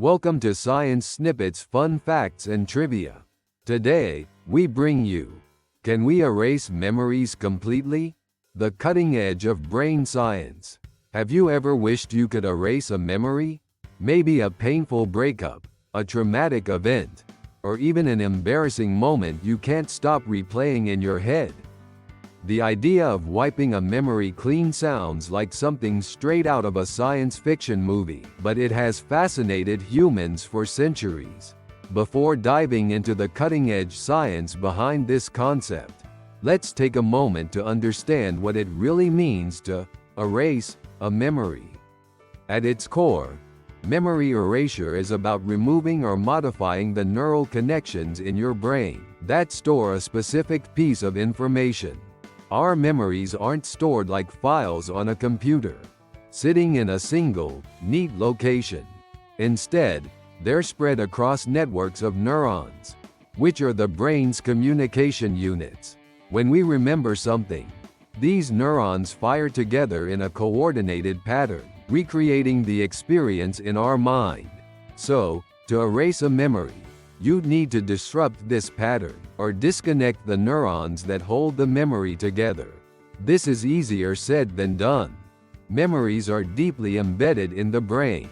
Welcome to Science Snippets Fun Facts and Trivia. Today, we bring you, can we erase memories completely? The cutting edge of brain science. Have you ever wished you could erase a memory? Maybe a painful breakup, a traumatic event, or even an embarrassing moment you can't stop replaying in your head. The idea of wiping a memory clean sounds like something straight out of a science fiction movie, but it has fascinated humans for centuries. Before diving into the cutting-edge science behind this concept, let's take a moment to understand what it really means to erase a memory. At its core, memory erasure is about removing or modifying the neural connections in your brain that store a specific piece of information. Our memories aren't stored like files on a computer, sitting in a single, neat location. Instead, they're spread across networks of neurons, which are the brain's communication units. When we remember something, these neurons fire together in a coordinated pattern, recreating the experience in our mind. So, to erase a memory, you'd need to disrupt this pattern, or disconnect the neurons that hold the memory together. This is easier said than done. Memories are deeply embedded in the brain,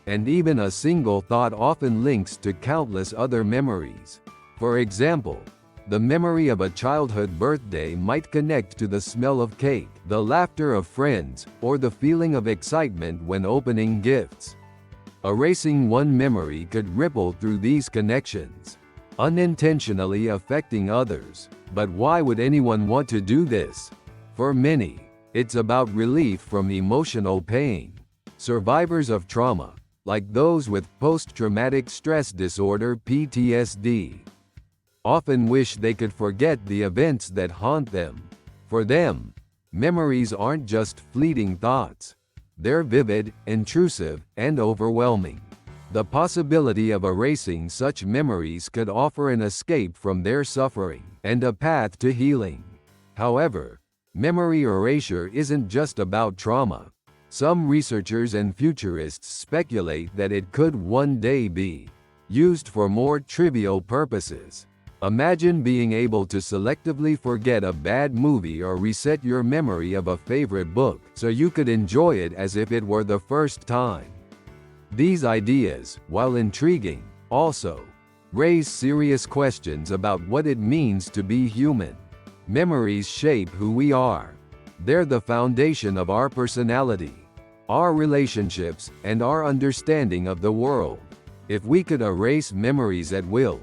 and even a single thought often links to countless other memories. For example, the memory of a childhood birthday might connect to the smell of cake, the laughter of friends, or the feeling of excitement when opening gifts. Erasing one memory could ripple through these connections, unintentionally affecting others. But why would anyone want to do this? For many, it's about relief from emotional pain. Survivors of trauma, like those with post-traumatic stress disorder (PTSD), often wish they could forget the events that haunt them. For them, memories aren't just fleeting thoughts. They're vivid, intrusive, and overwhelming. The possibility of erasing such memories could offer an escape from their suffering and a path to healing. However, memory erasure isn't just about trauma. Some researchers and futurists speculate that it could one day be used for more trivial purposes. Imagine being able to selectively forget a bad movie or reset your memory of a favorite book so you could enjoy it as if it were the first time. These ideas, while intriguing, also raise serious questions about what it means to be human. Memories shape who we are. They're the foundation of our personality, our relationships, and our understanding of the world. If we could erase memories at will,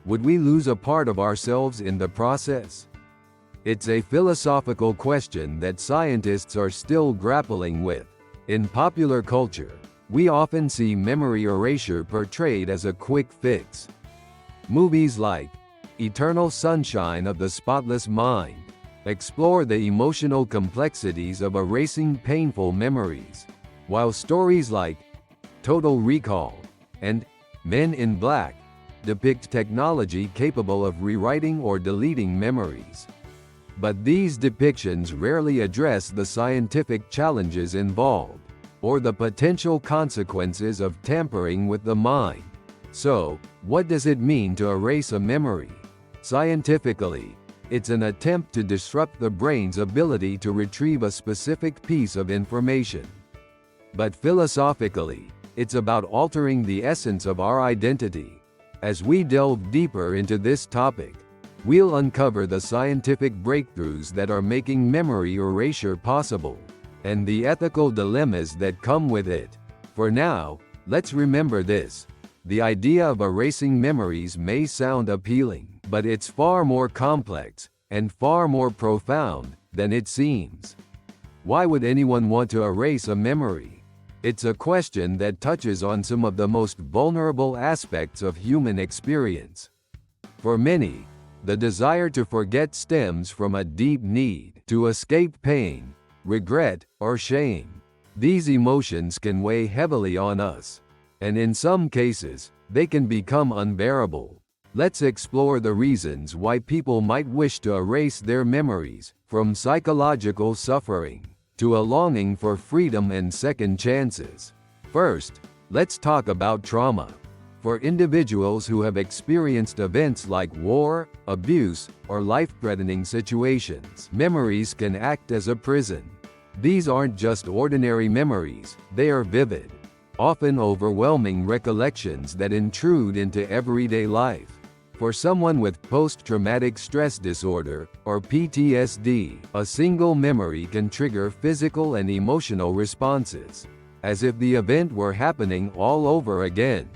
would we lose a part of ourselves in the process? It's a philosophical question that scientists are still grappling with. In popular culture, we often see memory erasure portrayed as a quick fix. Movies like Eternal Sunshine of the Spotless Mind explore the emotional complexities of erasing painful memories, while stories like Total Recall and Men in Black depict technology capable of rewriting or deleting memories. But these depictions rarely address the scientific challenges involved, or the potential consequences of tampering with the mind. So, what does it mean to erase a memory? Scientifically, it's an attempt to disrupt the brain's ability to retrieve a specific piece of information. But philosophically, it's about altering the essence of our identity. As we delve deeper into this topic, we'll uncover the scientific breakthroughs that are making memory erasure possible, and the ethical dilemmas that come with it. For now, let's remember this: the idea of erasing memories may sound appealing, but it's far more complex and far more profound than it seems. Why would anyone want to erase a memory? It's a question that touches on some of the most vulnerable aspects of human experience. For many, the desire to forget stems from a deep need to escape pain, regret, or shame. These emotions can weigh heavily on us, and in some cases, they can become unbearable. Let's explore the reasons why people might wish to erase their memories, from psychological suffering to a longing for freedom and second chances. First, Let's talk about trauma. For individuals who have experienced events like war, abuse, or life-threatening situations, memories can act as a prison. These aren't just ordinary memories, they are vivid, often overwhelming recollections that intrude into everyday life. For someone with post-traumatic stress disorder, or PTSD, a single memory can trigger physical and emotional responses, as if the event were happening all over again.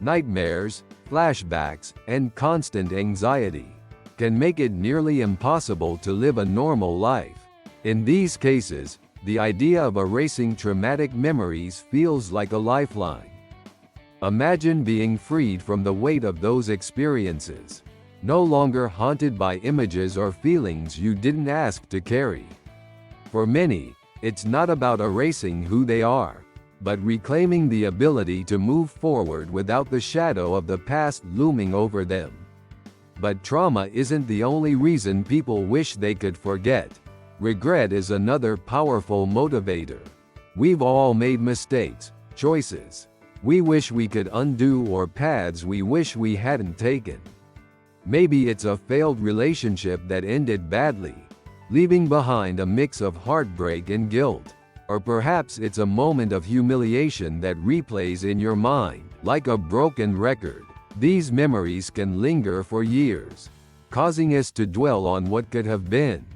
Nightmares, flashbacks, and constant anxiety can make it nearly impossible to live a normal life. In these cases, the idea of erasing traumatic memories feels like a lifeline. Imagine being freed from the weight of those experiences, no longer haunted by images or feelings you didn't ask to carry. For many, it's not about erasing who they are, but reclaiming the ability to move forward without the shadow of the past looming over them. But trauma isn't the only reason people wish they could forget. Regret is another powerful motivator. We've all made mistakes, choices we wish we could undo, or paths we wish we hadn't taken. Maybe it's a failed relationship that ended badly, leaving behind a mix of heartbreak and guilt. Or perhaps it's a moment of humiliation that replays in your mind, like a broken record. These memories can linger for years, causing us to dwell on what could have been.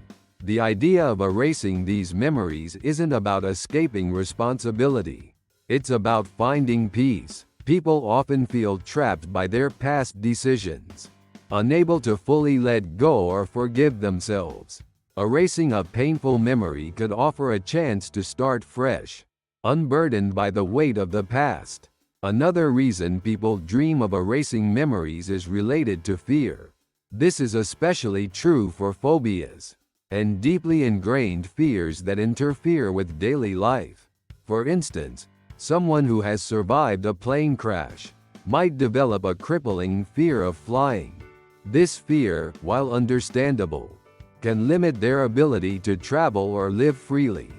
The idea of erasing these memories isn't about escaping responsibility. It's about finding peace. People often feel trapped by their past decisions, unable to fully let go or forgive themselves. Erasing a painful memory could offer a chance to start fresh, unburdened by the weight of the past. Another reason people dream of erasing memories is related to fear. This is especially true for phobias and deeply ingrained fears that interfere with daily life. For instance, someone who has survived a plane crash might develop a crippling fear of flying. This fear, while understandable, can limit their ability to travel or live freely.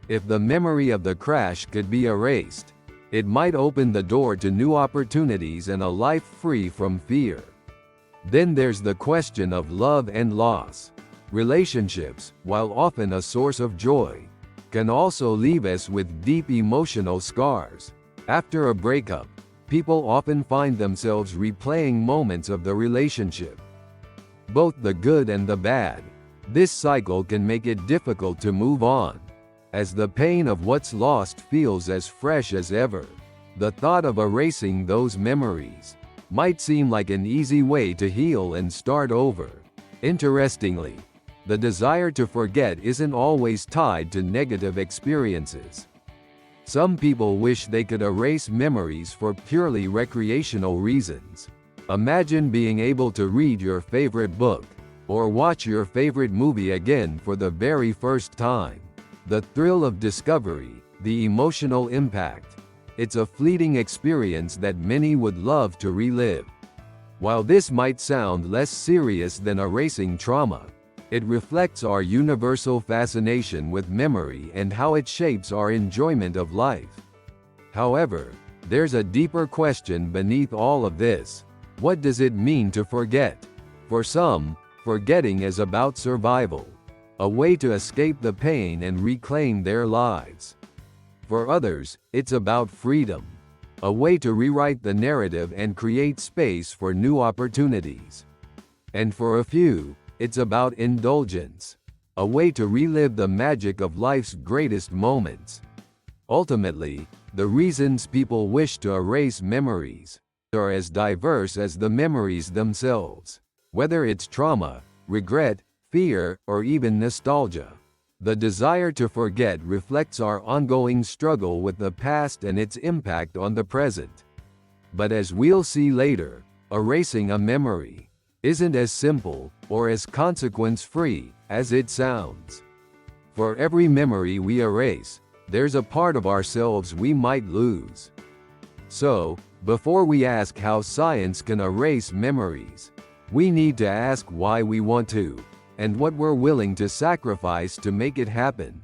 If the memory of the crash could be erased, it might open the door to new opportunities and a life free from fear. Then there's the question of love and loss. Relationships, while often a source of joy, can also leave us with deep emotional scars. After a breakup, people often find themselves replaying moments of the relationship, both the good and the bad. This cycle can make it difficult to move on, as the pain of what's lost feels as fresh as ever. The thought of erasing those memories might seem like an easy way to heal and start over. Interestingly, the desire to forget isn't always tied to negative experiences. Some people wish they could erase memories for purely recreational reasons. Imagine being able to read your favorite book, or watch your favorite movie again for the very first time. The thrill of discovery, the emotional impact. It's a fleeting experience that many would love to relive. While this might sound less serious than erasing trauma, it reflects our universal fascination with memory and how it shapes our enjoyment of life. However, there's a deeper question beneath all of this. What does it mean to forget? For some, forgetting is about survival, a way to escape the pain and reclaim their lives. For others, it's about freedom, a way to rewrite the narrative and create space for new opportunities. And for a few, it's about indulgence, a way to relive the magic of life's greatest moments. Ultimately, the reasons people wish to erase memories are as diverse as the memories themselves. Whether it's trauma, regret, fear, or even nostalgia, the desire to forget reflects our ongoing struggle with the past and its impact on the present. But as we'll see later, erasing a memory isn't as simple, or as consequence-free, as it sounds. For every memory we erase, there's a part of ourselves we might lose. So, before we ask how science can erase memories, we need to ask why we want to, and what we're willing to sacrifice to make it happen.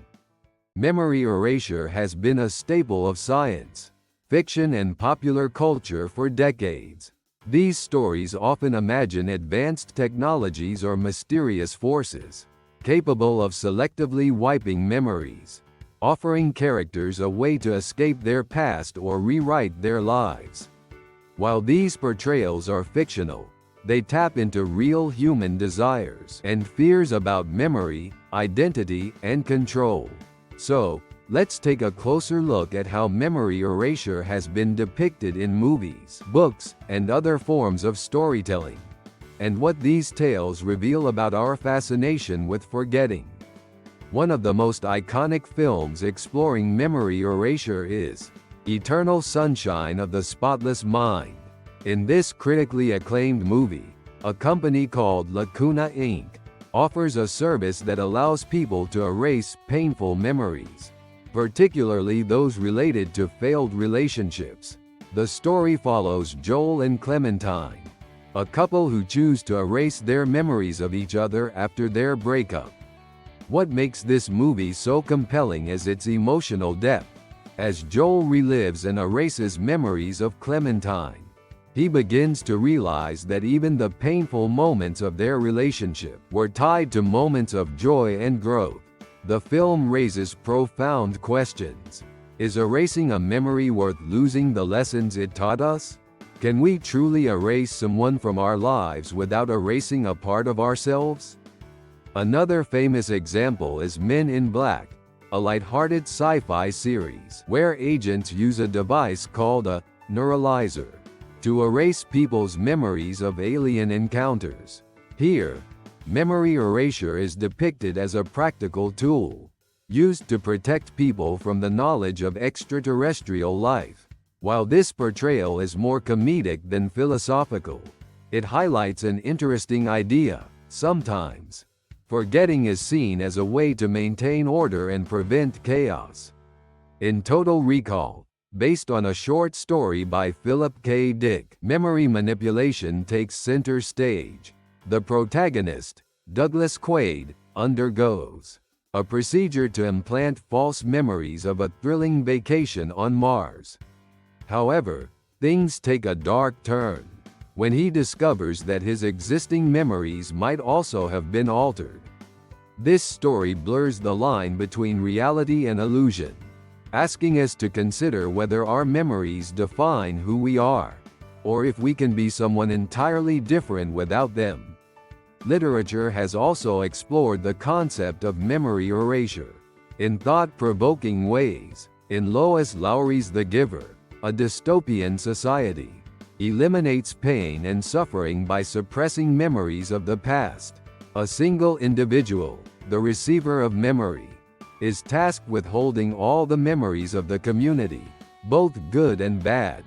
Memory erasure has been a staple of science. fiction and popular culture for decades. These stories often imagine advanced technologies or mysterious forces, capable of selectively wiping memories, offering characters a way to escape their past or rewrite their lives. While these portrayals are fictional, they tap into real human desires and fears about memory, identity, and control. So, let's take a closer look at how memory erasure has been depicted in movies, books, and other forms of storytelling, and what these tales reveal about our fascination with forgetting. One of the most iconic films exploring memory erasure is Eternal Sunshine of the Spotless Mind. In this critically acclaimed movie, a company called Lacuna Inc. offers a service that allows people to erase painful memories, particularly those related to failed relationships. The story follows Joel and Clementine, a couple who choose to erase their memories of each other after their breakup. What makes this movie so compelling is its emotional depth. As Joel relives and erases memories of Clementine, he begins to realize that even the painful moments of their relationship were tied to moments of joy and growth. The film raises profound questions. Is erasing a memory worth losing the lessons it taught us? Can we truly erase someone from our lives without erasing a part of ourselves? Another famous example is Men in Black, a lighthearted sci-fi series where agents use a device called a neuralizer to erase people's memories of alien encounters. Here, memory erasure is depicted as a practical tool, used to protect people from the knowledge of extraterrestrial life. While this portrayal is more comedic than philosophical, it highlights an interesting idea. Sometimes, forgetting is seen as a way to maintain order and prevent chaos. In Total Recall, based on a short story by Philip K. Dick, memory manipulation takes center stage. The protagonist, Douglas Quaid, undergoes a procedure to implant false memories of a thrilling vacation on Mars. However, things take a dark turn when he discovers that his existing memories might also have been altered. This story blurs the line between reality and illusion, asking us to consider whether our memories define who we are, or if we can be someone entirely different without them. Literature has also explored the concept of memory erasure in thought-provoking ways. In Lois Lowry's The Giver, a dystopian society eliminates pain and suffering by suppressing memories of the past. A single individual, the receiver of memory, is tasked with holding all the memories of the community, both good and bad.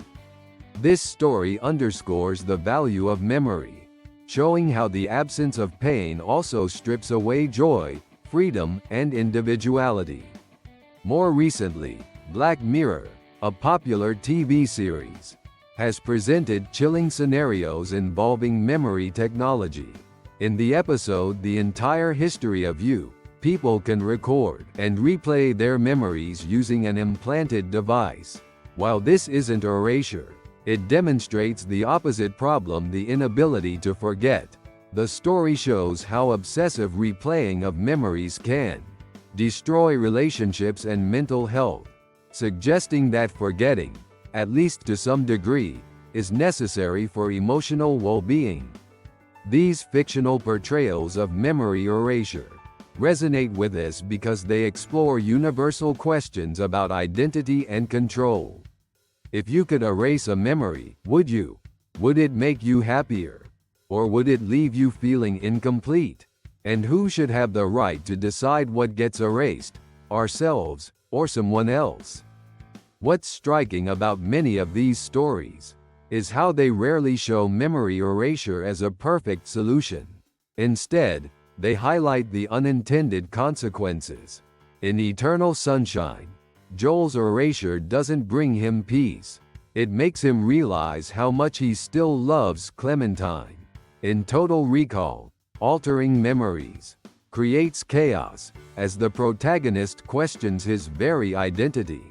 This story underscores the value of memory, showing how the absence of pain also strips away joy, freedom, and individuality. More recently, Black Mirror, a popular TV series, has presented chilling scenarios involving memory technology. In the episode The Entire History of You, people can record and replay their memories using an implanted device. While this isn't erasure, it demonstrates the opposite problem: the inability to forget. The story shows how obsessive replaying of memories can destroy relationships and mental health, suggesting that forgetting, at least to some degree, is necessary for emotional well-being. These fictional portrayals of memory erasure resonate with us because they explore universal questions about identity and control. If you could erase a memory, would you? Would it make you happier? Or would it leave you feeling incomplete? And who should have the right to decide what gets erased, ourselves, or someone else? What's striking about many of these stories is how they rarely show memory erasure as a perfect solution. Instead, they highlight the unintended consequences. In Eternal Sunshine, Joel's erasure doesn't bring him peace. It makes him realize how much he still loves Clementine. In Total Recall, altering memories creates chaos as the protagonist questions his very identity.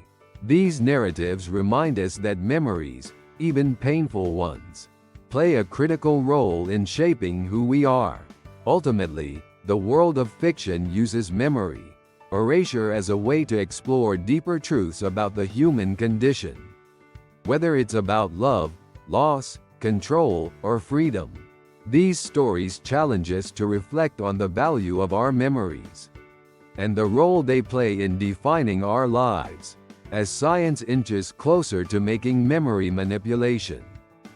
These narratives remind us that memories, even painful ones, play a critical role in shaping who we are. Ultimately, the world of fiction uses memory erasure as a way to explore deeper truths about the human condition. Whether it's about love, loss, control, or freedom, these stories challenge us to reflect on the value of our memories and the role they play in defining our lives. As science inches closer to making memory manipulation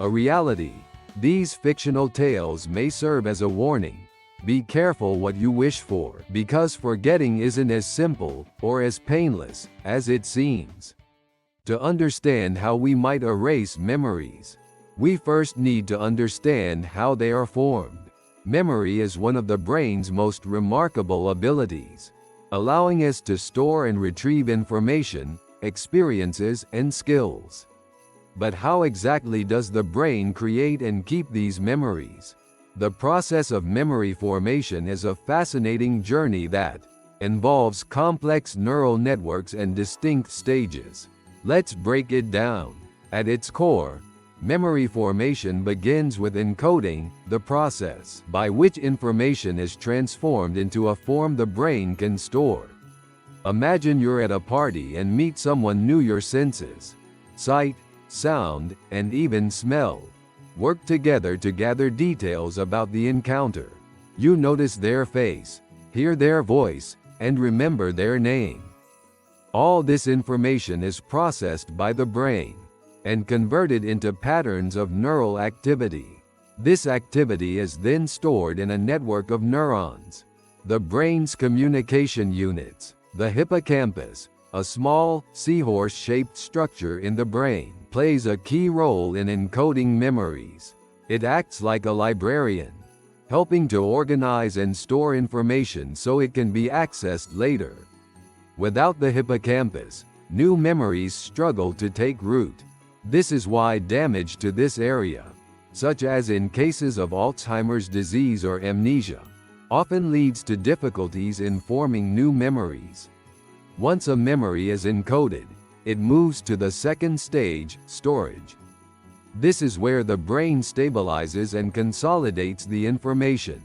a reality, these fictional tales may serve as a warning. Be careful what you wish for, because forgetting isn't as simple or as painless as it seems. To understand how we might erase memories, we first need to understand how they are formed. Memory is one of the brain's most remarkable abilities, allowing us to store and retrieve information, experiences, and skills. But how exactly does the brain create and keep these memories? The process of memory formation is a fascinating journey that involves complex neural networks and distinct stages. Let's break it down. At its core, memory formation begins with encoding, the process by which information is transformed into a form the brain can store. Imagine you're at a party and meet someone new. Your senses, sight, sound, and even smell, work together to gather details about the encounter. You notice their face, hear their voice, and remember their name. All this information is processed by the brain and converted into patterns of neural activity. This activity is then stored in a network of neurons. The brain's communication units, the hippocampus, a small, seahorse-shaped structure in the brain, plays a key role in encoding memories. It acts like a librarian, helping to organize and store information so it can be accessed later. Without the hippocampus, new memories struggle to take root. This is why damage to this area, such as in cases of Alzheimer's disease or amnesia, often leads to difficulties in forming new memories. Once a memory is encoded, it moves to the second stage, storage. This is where the brain stabilizes and consolidates the information,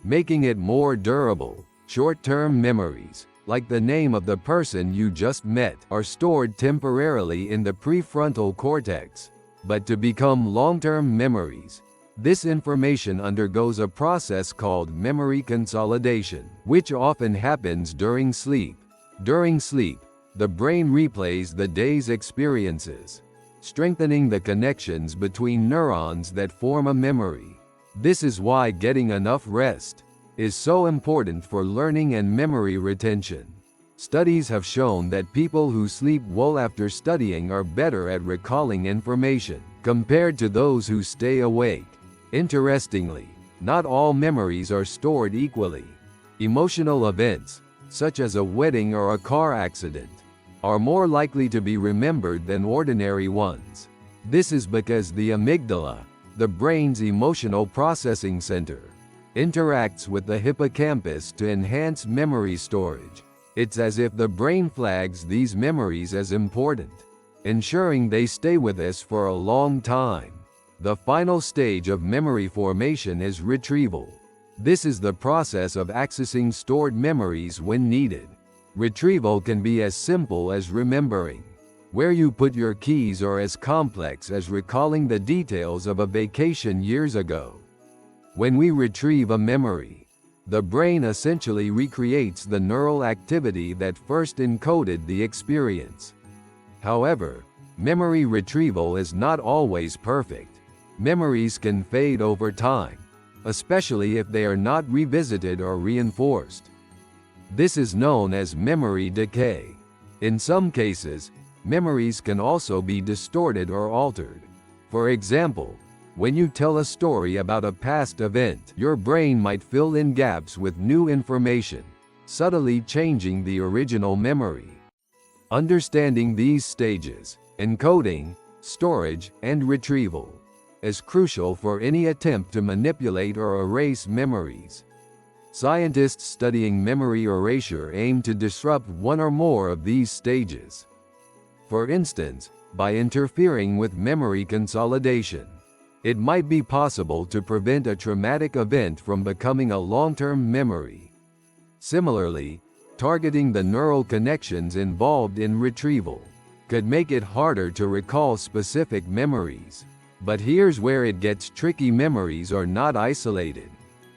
making it more durable. Short-term memories, like the name of the person you just met, are stored temporarily in the prefrontal cortex. But to become long-term memories, this information undergoes a process called memory consolidation, which often happens during sleep. During sleep, the brain replays the day's experiences, strengthening the connections between neurons that form a memory. This is why getting enough rest is so important for learning and memory retention. Studies have shown that people who sleep well after studying are better at recalling information compared to those who stay awake. Interestingly, not all memories are stored equally. Emotional events, such as a wedding or a car accident, are more likely to be remembered than ordinary ones. This is because the amygdala, the brain's emotional processing center, interacts with the hippocampus to enhance memory storage. It's as if the brain flags these memories as important, ensuring they stay with us for a long time. The final stage of memory formation is retrieval. This is the process of accessing stored memories when needed. Retrieval can be as simple as remembering where you put your keys or as complex as recalling the details of a vacation years ago. When we retrieve a memory, the brain essentially recreates the neural activity that first encoded the experience. However, memory retrieval is not always perfect. Memories can fade over time, especially if they are not revisited or reinforced. This is known as memory decay. In some cases, memories can also be distorted or altered. For example, when you tell a story about a past event, your brain might fill in gaps with new information, subtly changing the original memory. Understanding these stages, encoding, storage, and retrieval, is crucial for any attempt to manipulate or erase memories. Scientists studying memory erasure aim to disrupt one or more of these stages. For instance, by interfering with memory consolidation, it might be possible to prevent a traumatic event from becoming a long-term memory. Similarly, targeting the neural connections involved in retrieval could make it harder to recall specific memories. But here's where it gets tricky: memories are not isolated.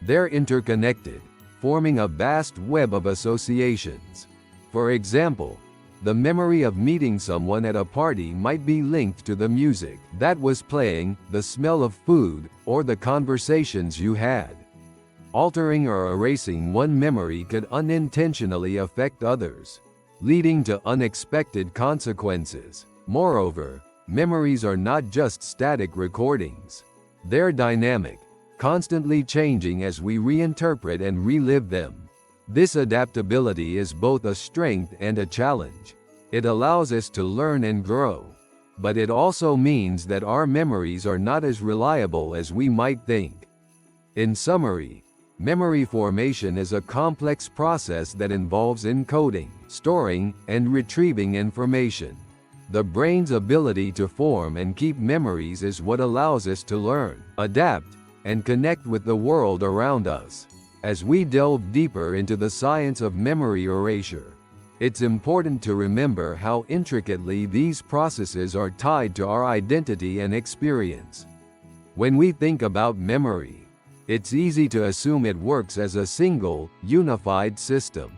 They're interconnected, forming a vast web of associations. For example, the memory of meeting someone at a party might be linked to the music that was playing, the smell of food, or the conversations you had. Altering or erasing one memory could unintentionally affect others, leading to unexpected consequences. Moreover, memories are not just static recordings. They're dynamic, constantly changing as we reinterpret and relive them. This adaptability is both a strength and a challenge. It allows us to learn and grow, but it also means that our memories are not as reliable as we might think. In summary, memory formation is a complex process that involves encoding, storing, and retrieving information. The brain's ability to form and keep memories is what allows us to learn, adapt, and connect with the world around us. As we delve deeper into the science of memory erasure, it's important to remember how intricately these processes are tied to our identity and experience. When we think about memory, it's easy to assume it works as a single, unified system.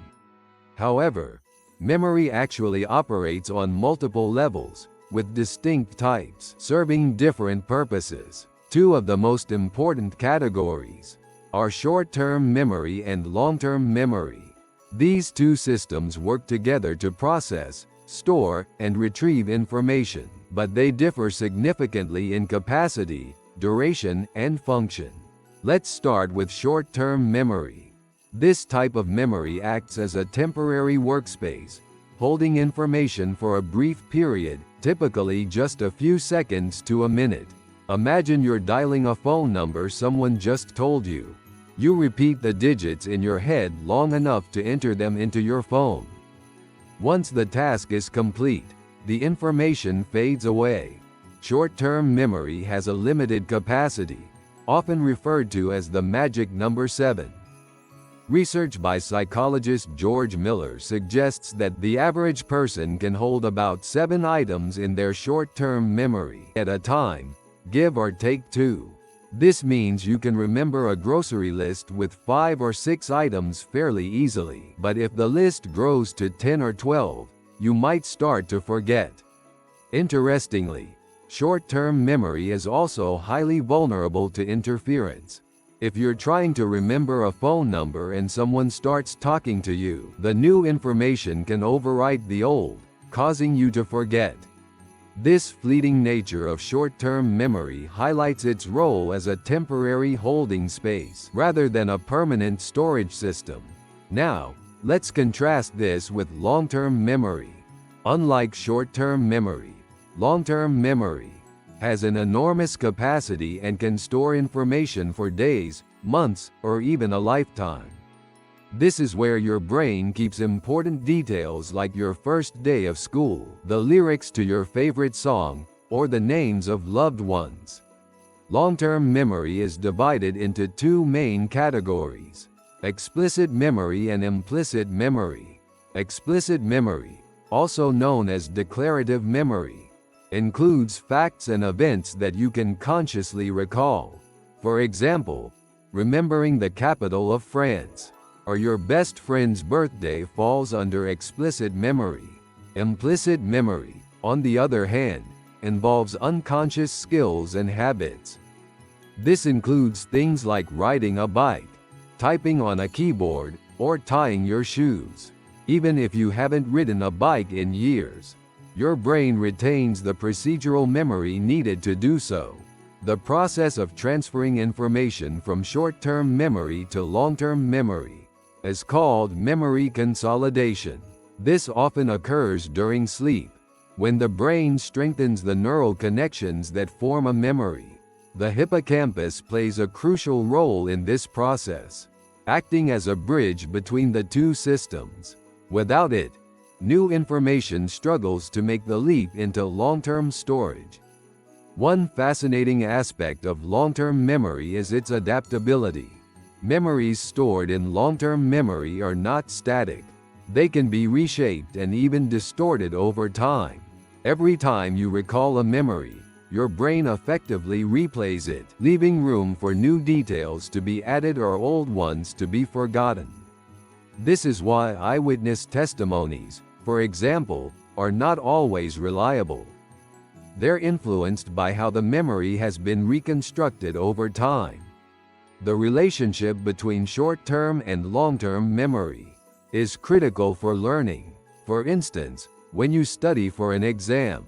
However, memory actually operates on multiple levels, with distinct types serving different purposes. Two of the most important categories are short-term memory and long-term memory. These two systems work together to process, store, and retrieve information, but they differ significantly in capacity, duration, and function. Let's start with short-term memory. This type of memory acts as a temporary workspace, holding information for a brief period, typically just a few seconds to a minute. Imagine you're dialing a phone number someone just told you. You repeat the digits in your head long enough to enter them into your phone. Once the task is complete, the information fades away. Short-term memory has a limited capacity, often referred to as the magic number 7. Research by psychologist George Miller suggests that the average person can hold about 7 items in their short-term memory at a time, give or take 2. This means you can remember a grocery list with 5 or 6 items fairly easily, but if the list grows to 10 or 12, you might start to forget. Interestingly, short-term memory is also highly vulnerable to interference. If you're trying to remember a phone number and someone starts talking to you, the new information can overwrite the old, causing you to forget. This fleeting nature of short-term memory highlights its role as a temporary holding space, rather than a permanent storage system. Now, let's contrast this with long-term memory. Unlike short-term memory, long-term memory has an enormous capacity and can store information for days, months, or even a lifetime. This is where your brain keeps important details like your first day of school, the lyrics to your favorite song, or the names of loved ones. Long-term memory is divided into 2 main categories: explicit memory and implicit memory. Explicit memory, also known as declarative memory, includes facts and events that you can consciously recall. For example, remembering the capital of France or your best friend's birthday falls under explicit memory. Implicit memory, on the other hand, involves unconscious skills and habits. This includes things like riding a bike, typing on a keyboard, or tying your shoes. Even if you haven't ridden a bike in years, your brain retains the procedural memory needed to do so. The process of transferring information from short-term memory to long-term memory is called memory consolidation. This often occurs during sleep, when the brain strengthens the neural connections that form a memory. The hippocampus plays a crucial role in this process, acting as a bridge between the two systems. Without it, new information struggles to make the leap into long-term storage. One fascinating aspect of long-term memory is its adaptability. Memories stored in long-term memory are not static. They can be reshaped and even distorted over time. Every time you recall a memory, your brain effectively replays it, leaving room for new details to be added or old ones to be forgotten. This is why eyewitness testimonies, for example, are not always reliable. They're influenced by how the memory has been reconstructed over time. The relationship between short-term and long-term memory is critical for learning. For instance, when you study for an exam,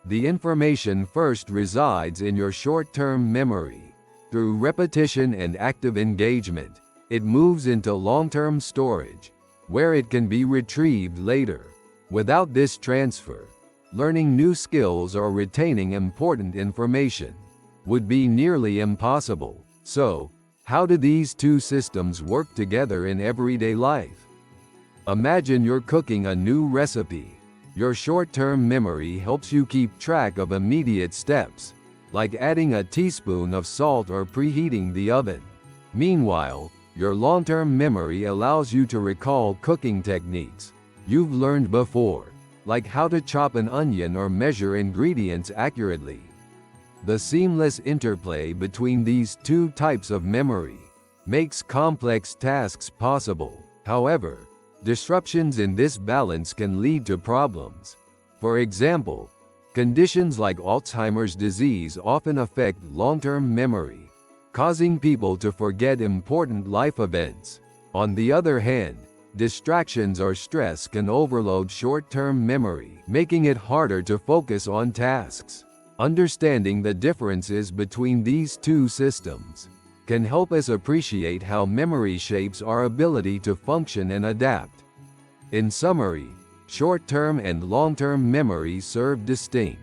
the information first resides in your short-term memory. Through repetition and active engagement, it moves into long-term storage, where it can be retrieved later. Without this transfer, learning new skills or retaining important information would be nearly impossible. So, how do these two systems work together in everyday life? Imagine you're cooking a new recipe. Your short-term memory helps you keep track of immediate steps, like adding a teaspoon of salt or preheating the oven. Meanwhile, your long-term memory allows you to recall cooking techniques you've learned before, like how to chop an onion or measure ingredients accurately. The seamless interplay between these two types of memory makes complex tasks possible. However, disruptions in this balance can lead to problems. For example, conditions like Alzheimer's disease often affect long-term memory, causing people to forget important life events. On the other hand, distractions or stress can overload short-term memory, making it harder to focus on tasks. Understanding the differences between these two systems can help us appreciate how memory shapes our ability to function and adapt. In summary, short-term and long-term memory serve distinct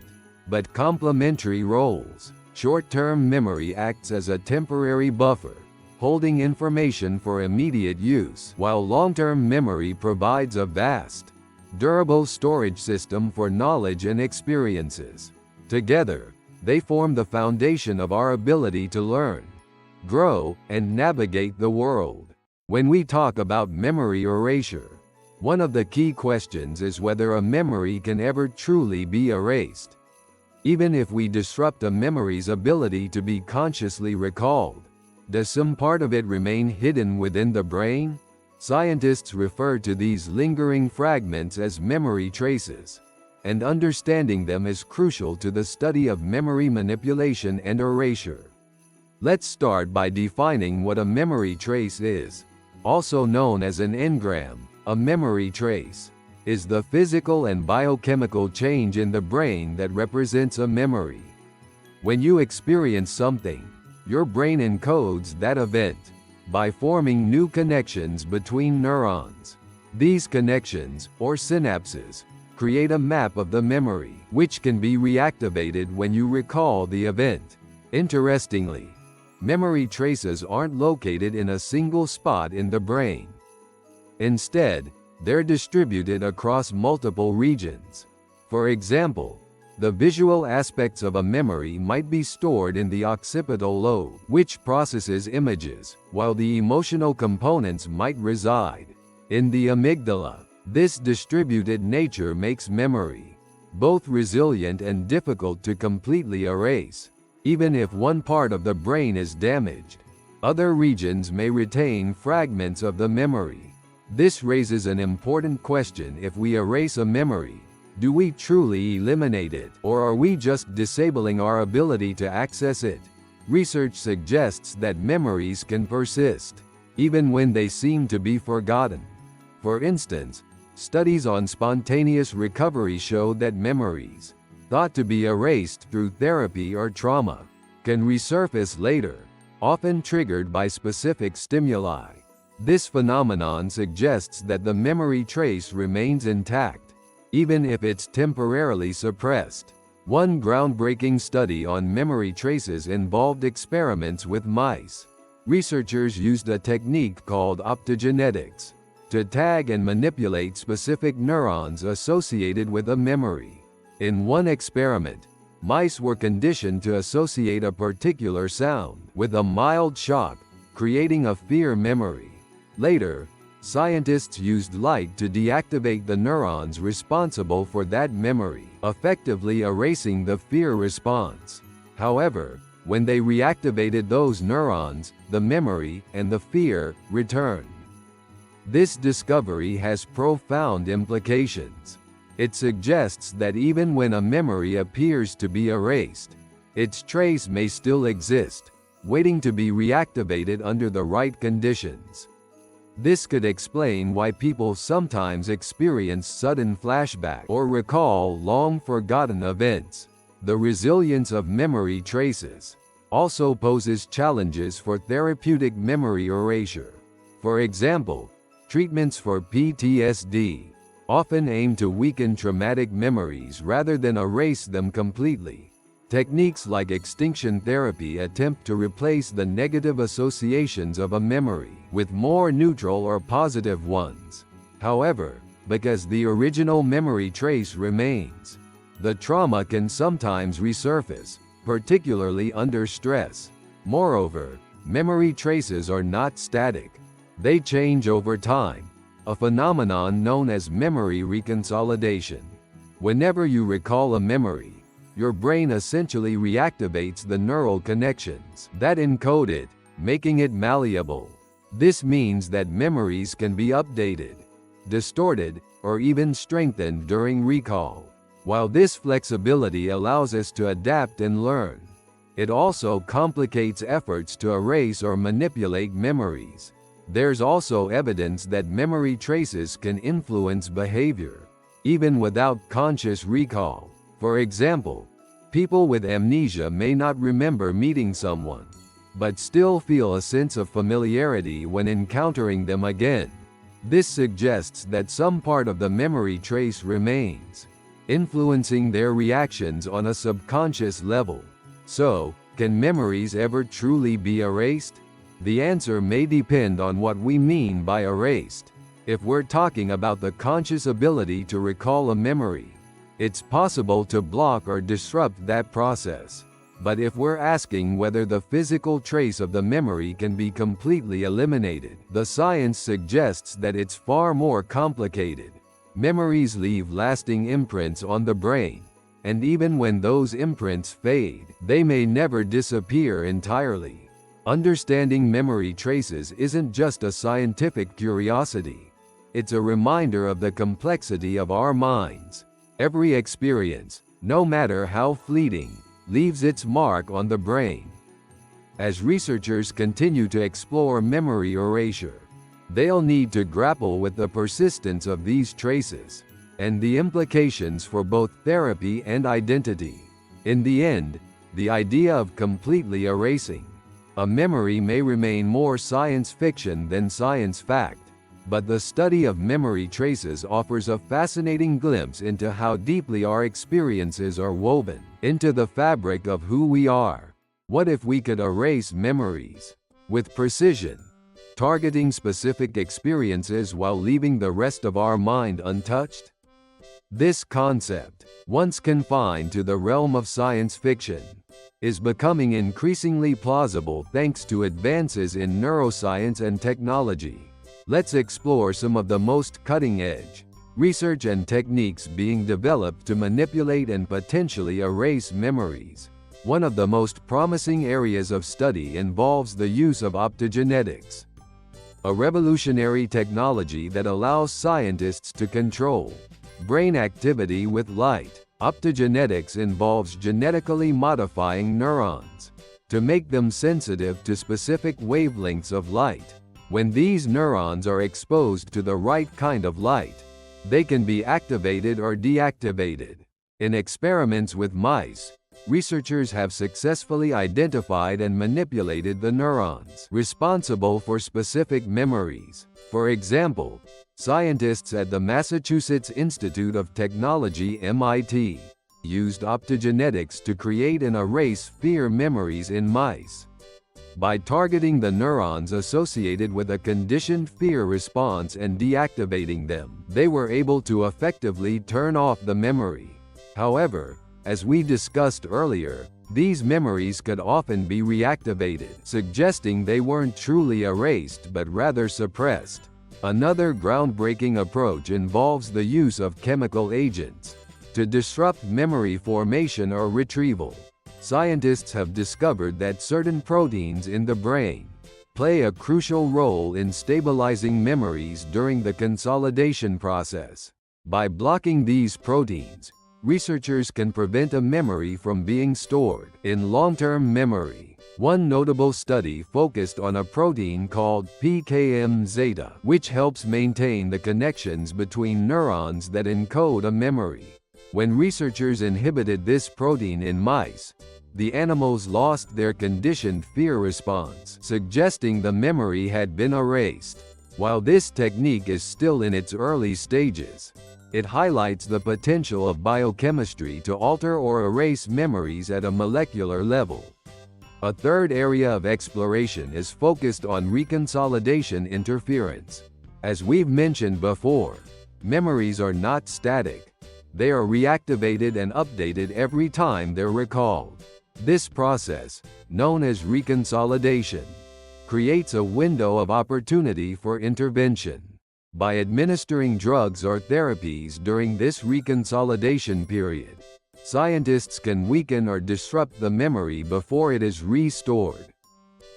but complementary roles. Short-term memory acts as a temporary buffer, holding information for immediate use, while long-term memory provides a vast, durable storage system for knowledge and experiences. Together, they form the foundation of our ability to learn, grow, and navigate the world. When we talk about memory erasure, one of the key questions is whether a memory can ever truly be erased. Even if we disrupt a memory's ability to be consciously recalled, does some part of it remain hidden within the brain? Scientists refer to these lingering fragments as memory traces, and understanding them is crucial to the study of memory manipulation and erasure. Let's start by defining what a memory trace is. Also known as an engram, a memory trace is the physical and biochemical change in the brain that represents a memory. When you experience something, your brain encodes that event by forming new connections between neurons. These connections, or synapses, create a map of the memory, which can be reactivated when you recall the event. Interestingly, memory traces aren't located in a single spot in the brain. Instead, they're distributed across multiple regions. For example, the visual aspects of a memory might be stored in the occipital lobe, which processes images, while the emotional components might reside in the amygdala. This distributed nature makes memory both resilient and difficult to completely erase. Even if one part of the brain is damaged, other regions may retain fragments of the memory. This raises an important question: if we erase a memory, do we truly eliminate it, or are we just disabling our ability to access it? Research suggests that memories can persist, even when they seem to be forgotten. For instance, studies on spontaneous recovery show that memories thought to be erased through therapy or trauma can resurface later, often triggered by specific stimuli. This phenomenon suggests that the memory trace remains intact, even if it's temporarily suppressed. One groundbreaking study on memory traces involved experiments with mice. Researchers used a technique called optogenetics to tag and manipulate specific neurons associated with a memory. In one experiment, mice were conditioned to associate a particular sound with a mild shock, creating a fear memory. Later, scientists used light to deactivate the neurons responsible for that memory, effectively erasing the fear response. However, when they reactivated those neurons, the memory and the fear returned. This discovery has profound implications. It suggests that even when a memory appears to be erased, its trace may still exist, waiting to be reactivated under the right conditions. This could explain why people sometimes experience sudden flashbacks or recall long-forgotten events. The resilience of memory traces also poses challenges for therapeutic memory erasure. For example, treatments for PTSD often aim to weaken traumatic memories rather than erase them completely. Techniques like extinction therapy attempt to replace the negative associations of a memory with more neutral or positive ones. However, because the original memory trace remains, the trauma can sometimes resurface, particularly under stress. Moreover, memory traces are not static. They change over time, a phenomenon known as memory reconsolidation. Whenever you recall a memory, your brain essentially reactivates the neural connections that encode it, making it malleable. This means that memories can be updated, distorted, or even strengthened during recall. While this flexibility allows us to adapt and learn, it also complicates efforts to erase or manipulate memories. There's also evidence that memory traces can influence behavior, even without conscious recall. For example, people with amnesia may not remember meeting someone, but still feel a sense of familiarity when encountering them again. This suggests that some part of the memory trace remains, influencing their reactions on a subconscious level. So, can memories ever truly be erased? The answer may depend on what we mean by erased. If we're talking about the conscious ability to recall a memory, it's possible to block or disrupt that process. But if we're asking whether the physical trace of the memory can be completely eliminated, the science suggests that it's far more complicated. Memories leave lasting imprints on the brain, and even when those imprints fade, they may never disappear entirely. Understanding memory traces isn't just a scientific curiosity. It's a reminder of the complexity of our minds. Every experience, no matter how fleeting, leaves its mark on the brain. As researchers continue to explore memory erasure, they'll need to grapple with the persistence of these traces and the implications for both therapy and identity. In the end, the idea of completely erasing a memory may remain more science fiction than science fact, but the study of memory traces offers a fascinating glimpse into how deeply our experiences are woven into the fabric of who we are. What if we could erase memories with precision, targeting specific experiences while leaving the rest of our mind untouched? This concept, once confined to the realm of science fiction, is becoming increasingly plausible thanks to advances in neuroscience and technology. Let's explore some of the most cutting-edge research and techniques being developed to manipulate and potentially erase memories. One of the most promising areas of study involves the use of optogenetics, a revolutionary technology that allows scientists to control brain activity with light. Optogenetics involves genetically modifying neurons to make them sensitive to specific wavelengths of light. When these neurons are exposed to the right kind of light, they can be activated or deactivated. In experiments with mice, researchers have successfully identified and manipulated the neurons responsible for specific memories. For example, scientists at the Massachusetts Institute of Technology (MIT) used optogenetics to create and erase fear memories in mice. By targeting the neurons associated with a conditioned fear response and deactivating them, they were able to effectively turn off the memory. However, as we discussed earlier, these memories could often be reactivated, suggesting they weren't truly erased but rather suppressed. Another groundbreaking approach involves the use of chemical agents to disrupt memory formation or retrieval. Scientists have discovered that certain proteins in the brain play a crucial role in stabilizing memories during the consolidation process. By blocking these proteins, researchers can prevent a memory from being stored in long-term memory. One notable study focused on a protein called PKM-zeta, which helps maintain the connections between neurons that encode a memory. When researchers inhibited this protein in mice, the animals lost their conditioned fear response, suggesting the memory had been erased. While this technique is still in its early stages, it highlights the potential of biochemistry to alter or erase memories at a molecular level. A third area of exploration is focused on reconsolidation interference. As we've mentioned before, memories are not static. They are reactivated and updated every time they're recalled. This process, known as reconsolidation, creates a window of opportunity for intervention. By administering drugs or therapies during this reconsolidation period, scientists can weaken or disrupt the memory before it is restored.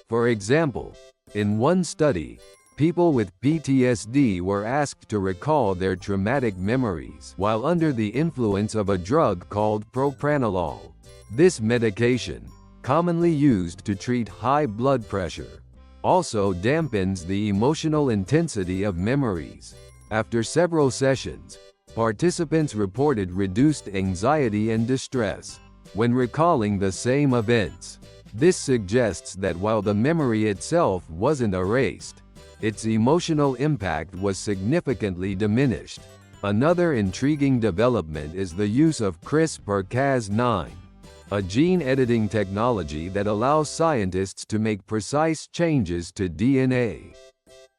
For example, in one study, people with PTSD were asked to recall their traumatic memories while under the influence of a drug called propranolol. This medication, commonly used to treat high blood pressure, also dampens the emotional intensity of memories. After several sessions, participants reported reduced anxiety and distress when recalling the same events. This suggests that while the memory itself wasn't erased, its emotional impact was significantly diminished. Another intriguing development is the use of CRISPR-Cas9, a gene editing technology that allows scientists to make precise changes to DNA.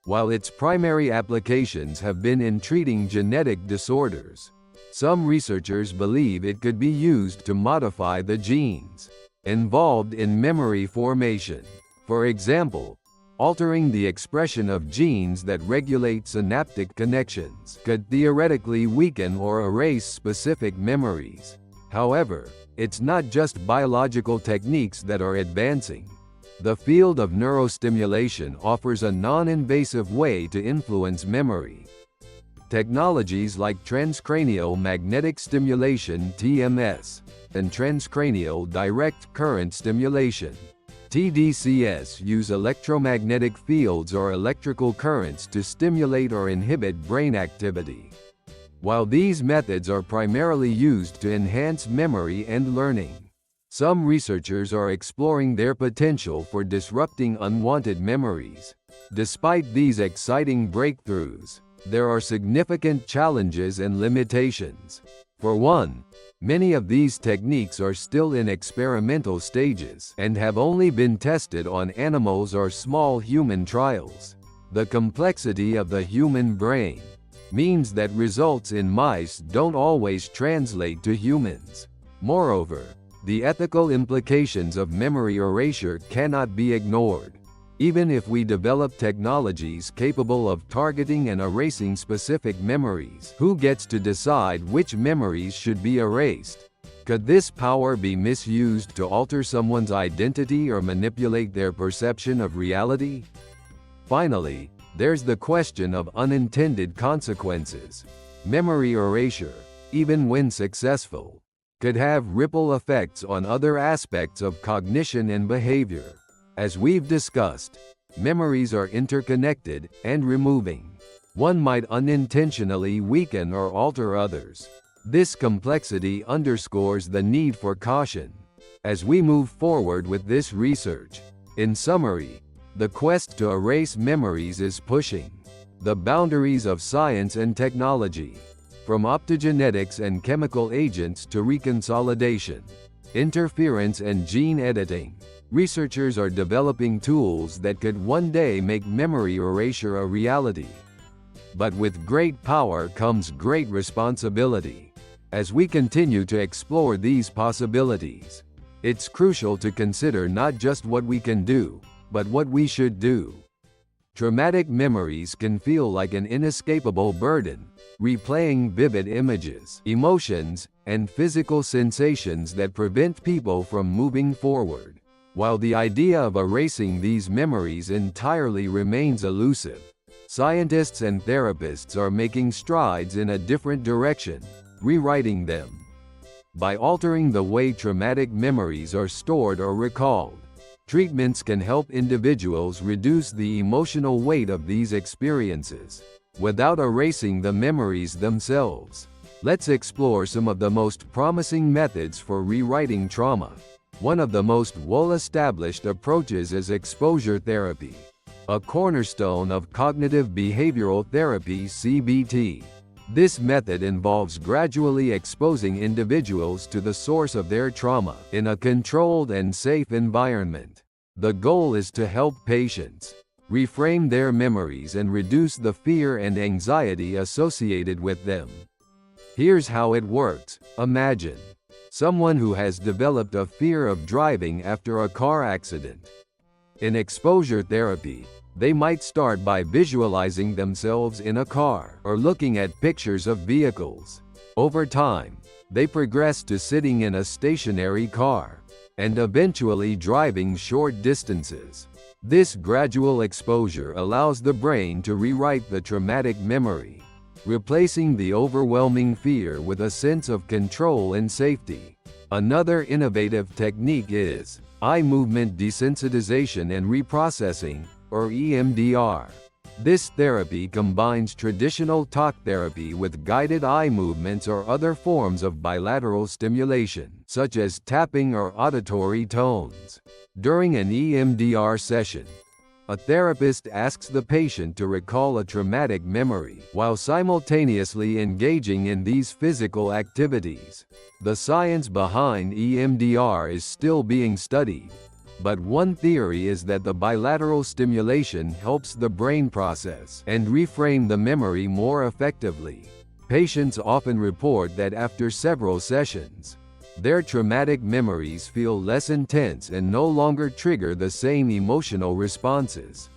While its primary applications have been in treating genetic disorders, some researchers believe it could be used to modify the genes involved in memory formation. For example, altering the expression of genes that regulate synaptic connections could theoretically weaken or erase specific memories. However, it's not just biological techniques that are advancing. The field of neurostimulation offers a non-invasive way to influence memory. Technologies like transcranial magnetic stimulation (TMS) and transcranial direct current stimulation (TDCS) use electromagnetic fields or electrical currents to stimulate or inhibit brain activity. While these methods are primarily used to enhance memory and learning, some researchers are exploring their potential for disrupting unwanted memories. Despite these exciting breakthroughs, there are significant challenges and limitations. For one, many of these techniques are still in experimental stages and have only been tested on animals or small human trials. The complexity of the human brain means that results in mice don't always translate to humans. Moreover, the ethical implications of memory erasure cannot be ignored. Even if we develop technologies capable of targeting and erasing specific memories, who gets to decide which memories should be erased? Could this power be misused to alter someone's identity or manipulate their perception of reality? Finally, there's the question of unintended consequences. Memory erasure, even when successful, could have ripple effects on other aspects of cognition and behavior. As we've discussed, memories are interconnected, and removing one might unintentionally weaken or alter others. This complexity underscores the need for caution as we move forward with this research. In summary, the quest to erase memories is pushing the boundaries of science and technology. From optogenetics and chemical agents to reconsolidation, interference and gene editing, Researchers are developing tools that could one day make memory erasure a reality. But with great power comes great responsibility. As we continue to explore these possibilities, it's crucial to consider not just what we can do, but what we should do. Traumatic memories can feel like an inescapable burden, replaying vivid images, emotions, and physical sensations that prevent people from moving forward. While the idea of erasing these memories entirely remains elusive, scientists and therapists are making strides in a different direction, rewriting them. By altering the way traumatic memories are stored or recalled, treatments can help individuals reduce the emotional weight of these experiences, without erasing the memories themselves. Let's explore some of the most promising methods for rewriting trauma. One of the most well-established approaches is exposure therapy, a cornerstone of cognitive behavioral therapy (CBT). This method involves gradually exposing individuals to the source of their trauma in a controlled and safe environment. The goal is to help patients reframe their memories and reduce the fear and anxiety associated with them. Here's how it works. Imagine someone who has developed a fear of driving after a car accident. In exposure therapy, they might start by visualizing themselves in a car or looking at pictures of vehicles. Over time, they progress to sitting in a stationary car and eventually driving short distances. This gradual exposure allows the brain to rewrite the traumatic memory, replacing the overwhelming fear with a sense of control and safety. Another innovative technique is eye movement desensitization and reprocessing, or EMDR. This therapy combines traditional talk therapy with guided eye movements or other forms of bilateral stimulation, such as tapping or auditory tones. During an EMDR session, a therapist asks the patient to recall a traumatic memory while simultaneously engaging in these physical activities. The science behind EMDR is still being studied, but one theory is that the bilateral stimulation helps the brain process and reframe the memory more effectively. Patients often report that after several sessions, their traumatic memories feel less intense and no longer trigger the same emotional responses.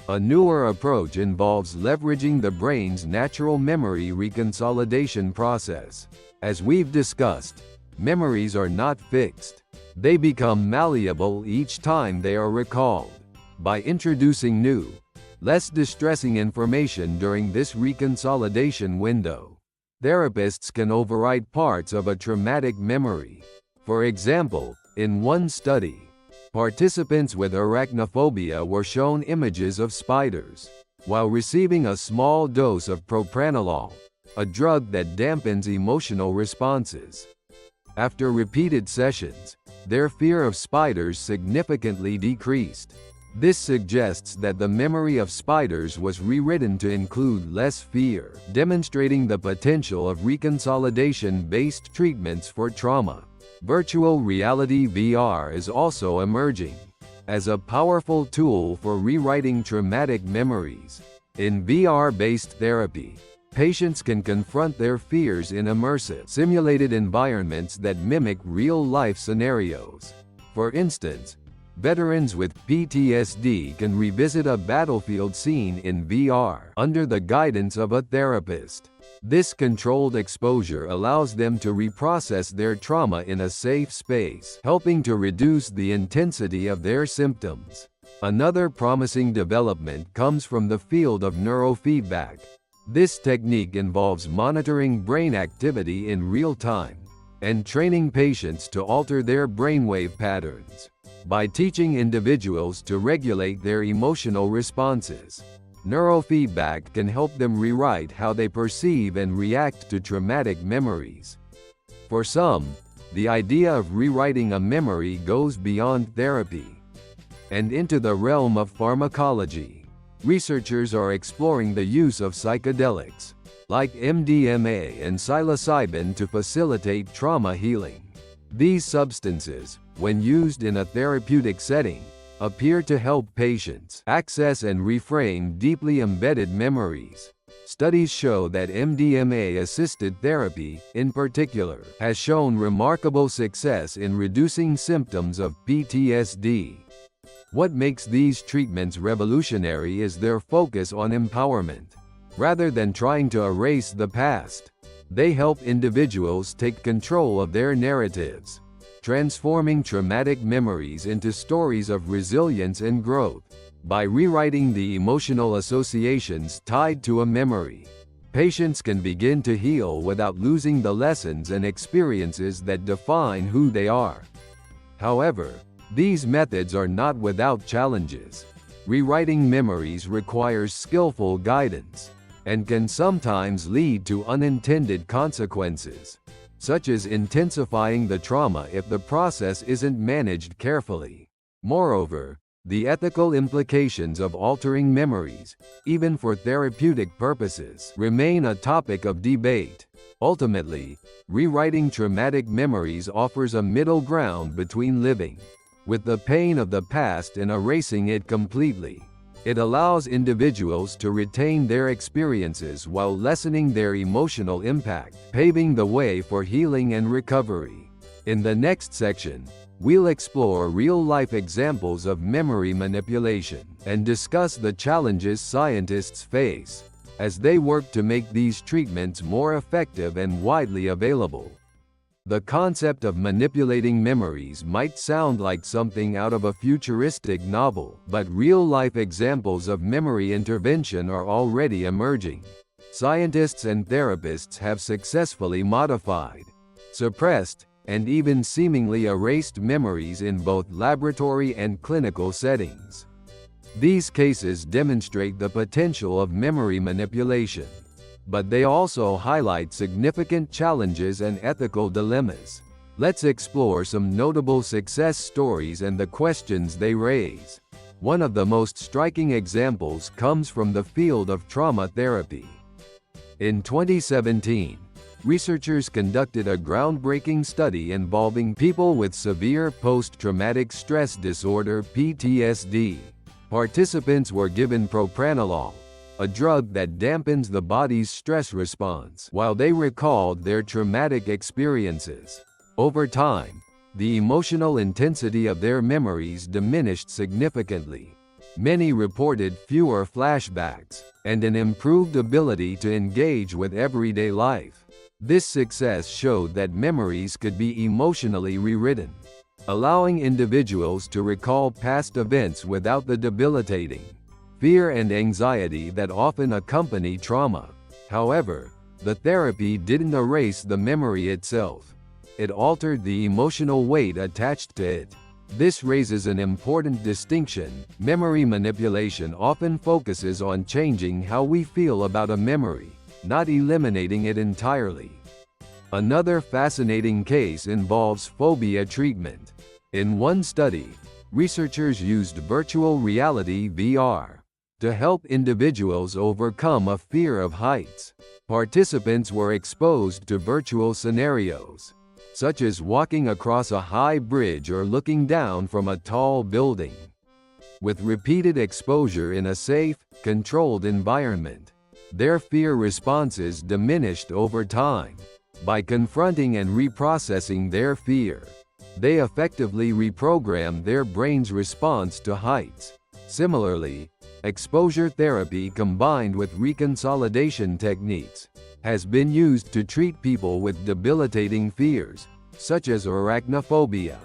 A newer approach involves leveraging the brain's natural memory reconsolidation process. As we've discussed, memories are not fixed. They become malleable each time they are recalled. By introducing new, less distressing information during this reconsolidation window, therapists can overwrite parts of a traumatic memory. For example, in one study, participants with arachnophobia were shown images of spiders, while receiving a small dose of propranolol, a drug that dampens emotional responses. After repeated sessions, their fear of spiders significantly decreased. This suggests that the memory of spiders was rewritten to include less fear, demonstrating the potential of reconsolidation-based treatments for trauma. Virtual reality (VR) is also emerging as a powerful tool for rewriting traumatic memories. In VR-based therapy, patients can confront their fears in immersive, simulated environments that mimic real-life scenarios. For instance, veterans with PTSD can revisit a battlefield scene in VR under the guidance of a therapist. This controlled exposure allows them to reprocess their trauma in a safe space, helping to reduce the intensity of their symptoms. Another promising development comes from the field of neurofeedback. This technique involves monitoring brain activity in real time and training patients to alter their brainwave patterns. By teaching individuals to regulate their emotional responses, neurofeedback can help them rewrite how they perceive and react to traumatic memories. For some, the idea of rewriting a memory goes beyond therapy and into the realm of pharmacology. Researchers are exploring the use of psychedelics, like MDMA and psilocybin, to facilitate trauma healing. These substances, when used in a therapeutic setting, appear to help patients access and reframe deeply embedded memories. Studies show that MDMA-assisted therapy, in particular, has shown remarkable success in reducing symptoms of PTSD. What makes these treatments revolutionary is their focus on empowerment. Rather than trying to erase the past, they help individuals take control of their narratives, transforming traumatic memories into stories of resilience and growth. By rewriting the emotional associations tied to a memory, patients can begin to heal without losing the lessons and experiences that define who they are. However, these methods are not without challenges. Rewriting memories requires skillful guidance and can sometimes lead to unintended consequences, such as intensifying the trauma if the process isn't managed carefully. Moreover, the ethical implications of altering memories, even for therapeutic purposes, remain a topic of debate. Ultimately, rewriting traumatic memories offers a middle ground between living with the pain of the past and erasing it completely. It allows individuals to retain their experiences while lessening their emotional impact, paving the way for healing and recovery. In the next section, we'll explore real-life examples of memory manipulation and discuss the challenges scientists face as they work to make these treatments more effective and widely available. The concept of manipulating memories might sound like something out of a futuristic novel, but real-life examples of memory intervention are already emerging. Scientists and therapists have successfully modified, suppressed, and even seemingly erased memories in both laboratory and clinical settings. These cases demonstrate the potential of memory manipulation, but they also highlight significant challenges and ethical dilemmas. Let's explore some notable success stories and the questions they raise. One of the most striking examples comes from the field of trauma therapy. In 2017, researchers conducted a groundbreaking study involving people with severe post-traumatic stress disorder (PTSD). Participants were given propranolol, a drug that dampens the body's stress response, while they recalled their traumatic experiences. Over time, the emotional intensity of their memories diminished significantly. Many reported fewer flashbacks and an improved ability to engage with everyday life. This success showed that memories could be emotionally rewritten, allowing individuals to recall past events without the debilitating fear and anxiety that often accompany trauma. However, the therapy didn't erase the memory itself. It altered the emotional weight attached to it. This raises an important distinction. Memory manipulation often focuses on changing how we feel about a memory, not eliminating it entirely. Another fascinating case involves phobia treatment. In one study, researchers used virtual reality (VR) to help individuals overcome a fear of heights. Participants were exposed to virtual scenarios, such as walking across a high bridge or looking down from a tall building. With repeated exposure in a safe, controlled environment, their fear responses diminished over time. By confronting and reprocessing their fear, they effectively reprogrammed their brain's response to heights. Similarly, exposure therapy combined with reconsolidation techniques has been used to treat people with debilitating fears, such as arachnophobia.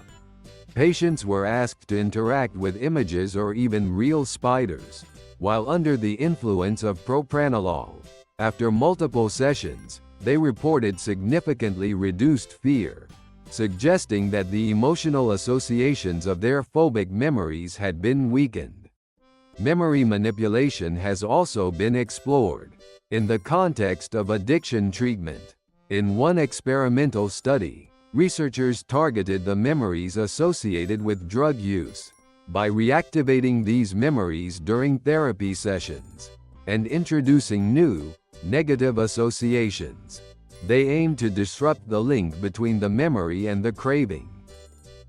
Patients were asked to interact with images or even real spiders, while under the influence of propranolol. After multiple sessions, they reported significantly reduced fear, suggesting that the emotional associations of their phobic memories had been weakened. Memory manipulation has also been explored in the context of addiction treatment. In one experimental study, researchers targeted the memories associated with drug use by reactivating these memories during therapy sessions and introducing new, negative associations. They aimed to disrupt the link between the memory and the craving.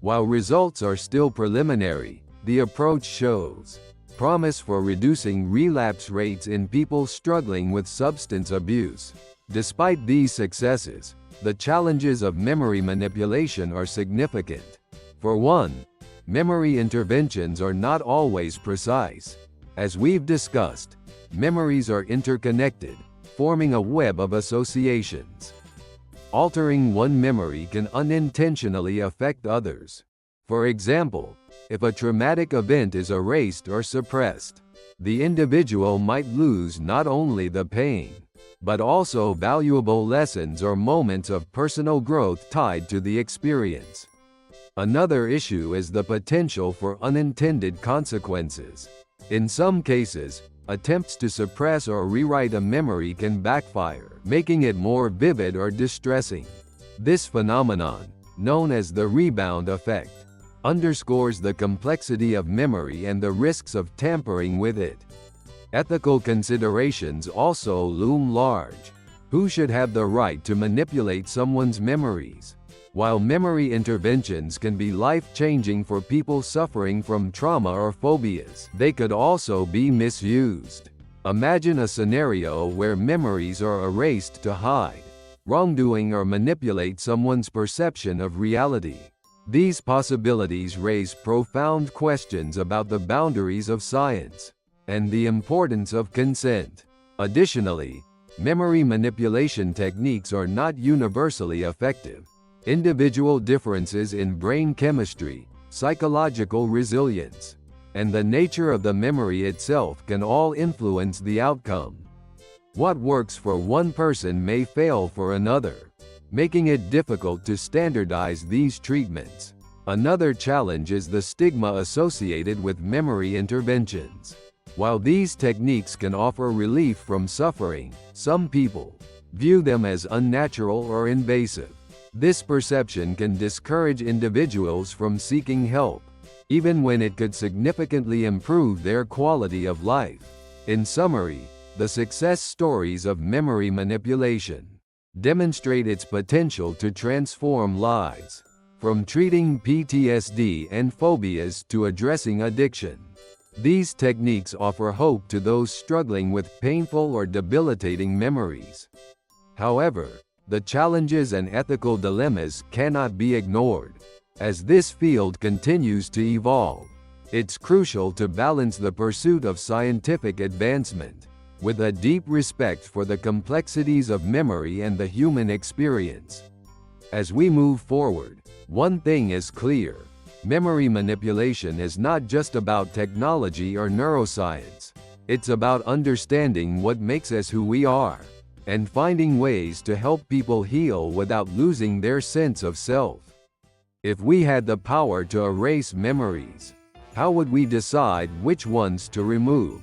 While results are still preliminary, the approach shows promise for reducing relapse rates in people struggling with substance abuse. Despite these successes, the challenges of memory manipulation are significant. For one, memory interventions are not always precise. As we've discussed, memories are interconnected, forming a web of associations. Altering one memory can unintentionally affect others. For example, if a traumatic event is erased or suppressed, the individual might lose not only the pain, but also valuable lessons or moments of personal growth tied to the experience. Another issue is the potential for unintended consequences. In some cases, attempts to suppress or rewrite a memory can backfire, making it more vivid or distressing. This phenomenon, known as the rebound effect, underscores the complexity of memory and the risks of tampering with it. Ethical considerations also loom large. Who should have the right to manipulate someone's memories? While memory interventions can be life-changing for people suffering from trauma or phobias, they could also be misused. Imagine a scenario where memories are erased to hide wrongdoing or manipulate someone's perception of reality. These possibilities raise profound questions about the boundaries of science and the importance of consent. Additionally, memory manipulation techniques are not universally effective. Individual differences in brain chemistry, psychological resilience, and the nature of the memory itself can all influence the outcome. What works for one person may fail for another, making it difficult to standardize these treatments. Another challenge is the stigma associated with memory interventions. While these techniques can offer relief from suffering, some people view them as unnatural or invasive. This perception can discourage individuals from seeking help, even when it could significantly improve their quality of life. In summary, the success stories of memory manipulation demonstrate its potential to transform lives, from treating PTSD and phobias to addressing addiction. These techniques offer hope to those struggling with painful or debilitating memories. However, the challenges and ethical dilemmas cannot be ignored. As this field continues to evolve, it's crucial to balance the pursuit of scientific advancement with a deep respect for the complexities of memory and the human experience. As we move forward, one thing is clear: memory manipulation is not just about technology or neuroscience. It's about understanding what makes us who we are, and finding ways to help people heal without losing their sense of self. If we had the power to erase memories, how would we decide which ones to remove?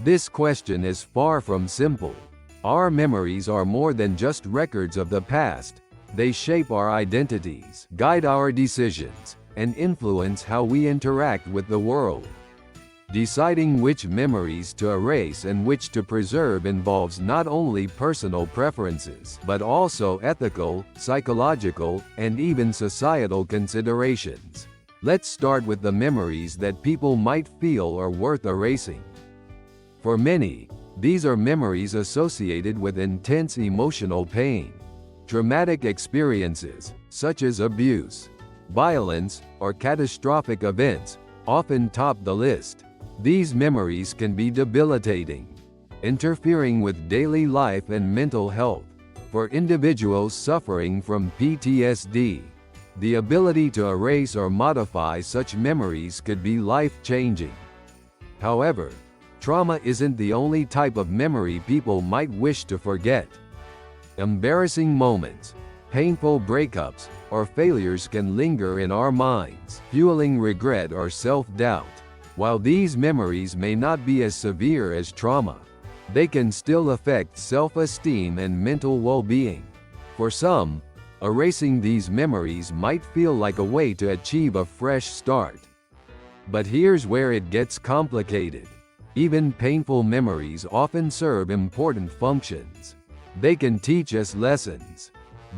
This question is far from simple. Our memories are more than just records of the past. They shape our identities, guide our decisions, and influence how we interact with the world. Deciding which memories to erase and which to preserve involves not only personal preferences, but also ethical, psychological, and even societal considerations. Let's start with the memories that people might feel are worth erasing. For many, these are memories associated with intense emotional pain. Traumatic experiences, such as abuse, violence, or catastrophic events, often top the list. These memories can be debilitating, interfering with daily life and mental health. For individuals suffering from PTSD, the ability to erase or modify such memories could be life-changing. However, trauma isn't the only type of memory people might wish to forget. Embarrassing moments, painful breakups, or failures can linger in our minds, fueling regret or self-doubt. While these memories may not be as severe as trauma, they can still affect self-esteem and mental well-being. For some, erasing these memories might feel like a way to achieve a fresh start. But here's where it gets complicated. Even painful memories often serve important functions. They can teach us lessons,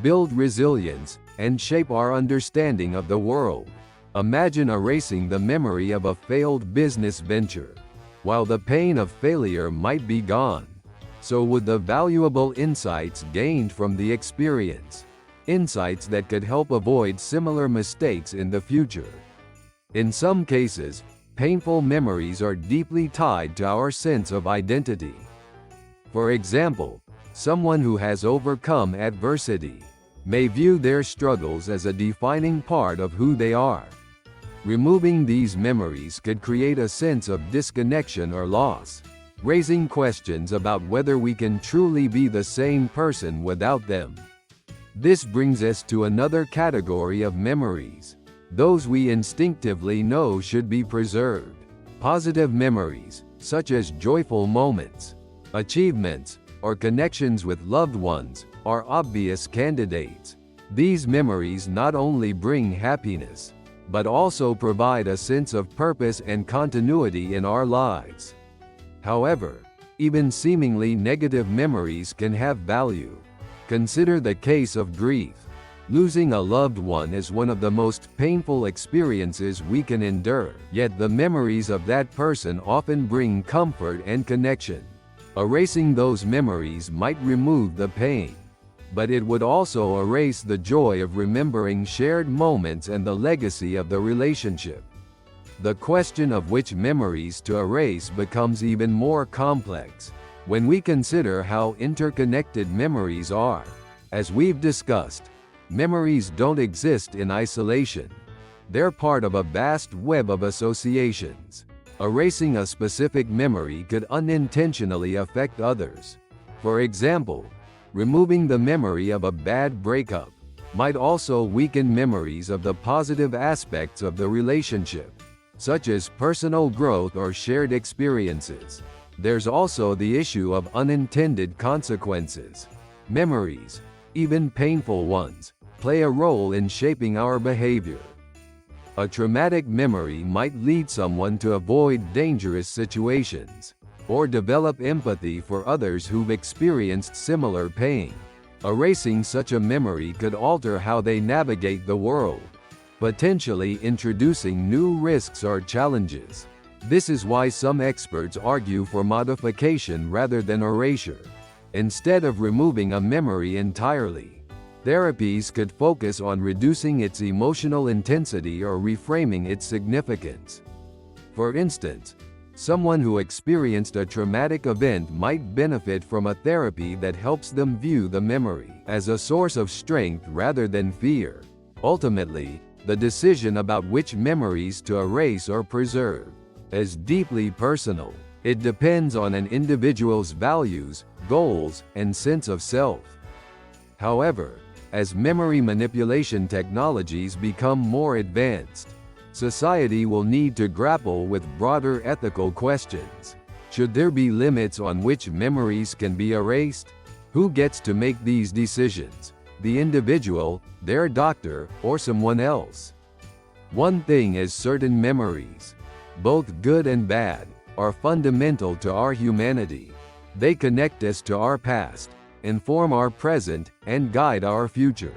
build resilience, and shape our understanding of the world. Imagine erasing the memory of a failed business venture. While the pain of failure might be gone, so would the valuable insights gained from the experience. Insights that could help avoid similar mistakes in the future. In some cases, painful memories are deeply tied to our sense of identity. For example, someone who has overcome adversity may view their struggles as a defining part of who they are. Removing these memories could create a sense of disconnection or loss, raising questions about whether we can truly be the same person without them. This brings us to another category of memories, those we instinctively know should be preserved. Positive memories, such as joyful moments, achievements, or connections with loved ones, are obvious candidates. These memories not only bring happiness, but also provide a sense of purpose and continuity in our lives. However, even seemingly negative memories can have value. Consider the case of grief. Losing a loved one is one of the most painful experiences we can endure, yet the memories of that person often bring comfort and connection. Erasing those memories might remove the pain, but it would also erase the joy of remembering shared moments and the legacy of the relationship. The question of which memories to erase becomes even more complex when we consider how interconnected memories are. As we've discussed, memories don't exist in isolation. They're part of a vast web of associations. Erasing a specific memory could unintentionally affect others. For example, removing the memory of a bad breakup might also weaken memories of the positive aspects of the relationship, such as personal growth or shared experiences. There's also the issue of unintended consequences. Memories, even painful ones, play a role in shaping our behavior. A traumatic memory might lead someone to avoid dangerous situations, or develop empathy for others who've experienced similar pain. Erasing such a memory could alter how they navigate the world, potentially introducing new risks or challenges. This is why some experts argue for modification rather than erasure. Instead of removing a memory entirely, therapies could focus on reducing its emotional intensity or reframing its significance. For instance, someone who experienced a traumatic event might benefit from a therapy that helps them view the memory as a source of strength rather than fear. Ultimately, the decision about which memories to erase or preserve is deeply personal. It depends on an individual's values, goals, and sense of self. However, as memory manipulation technologies become more advanced, society will need to grapple with broader ethical questions. Should there be limits on which memories can be erased? Who gets to make these decisions? The individual, their doctor, or someone else? One thing is certain: memories, both good and bad, are fundamental to our humanity. They connect us to our past, inform our present, and guide our future.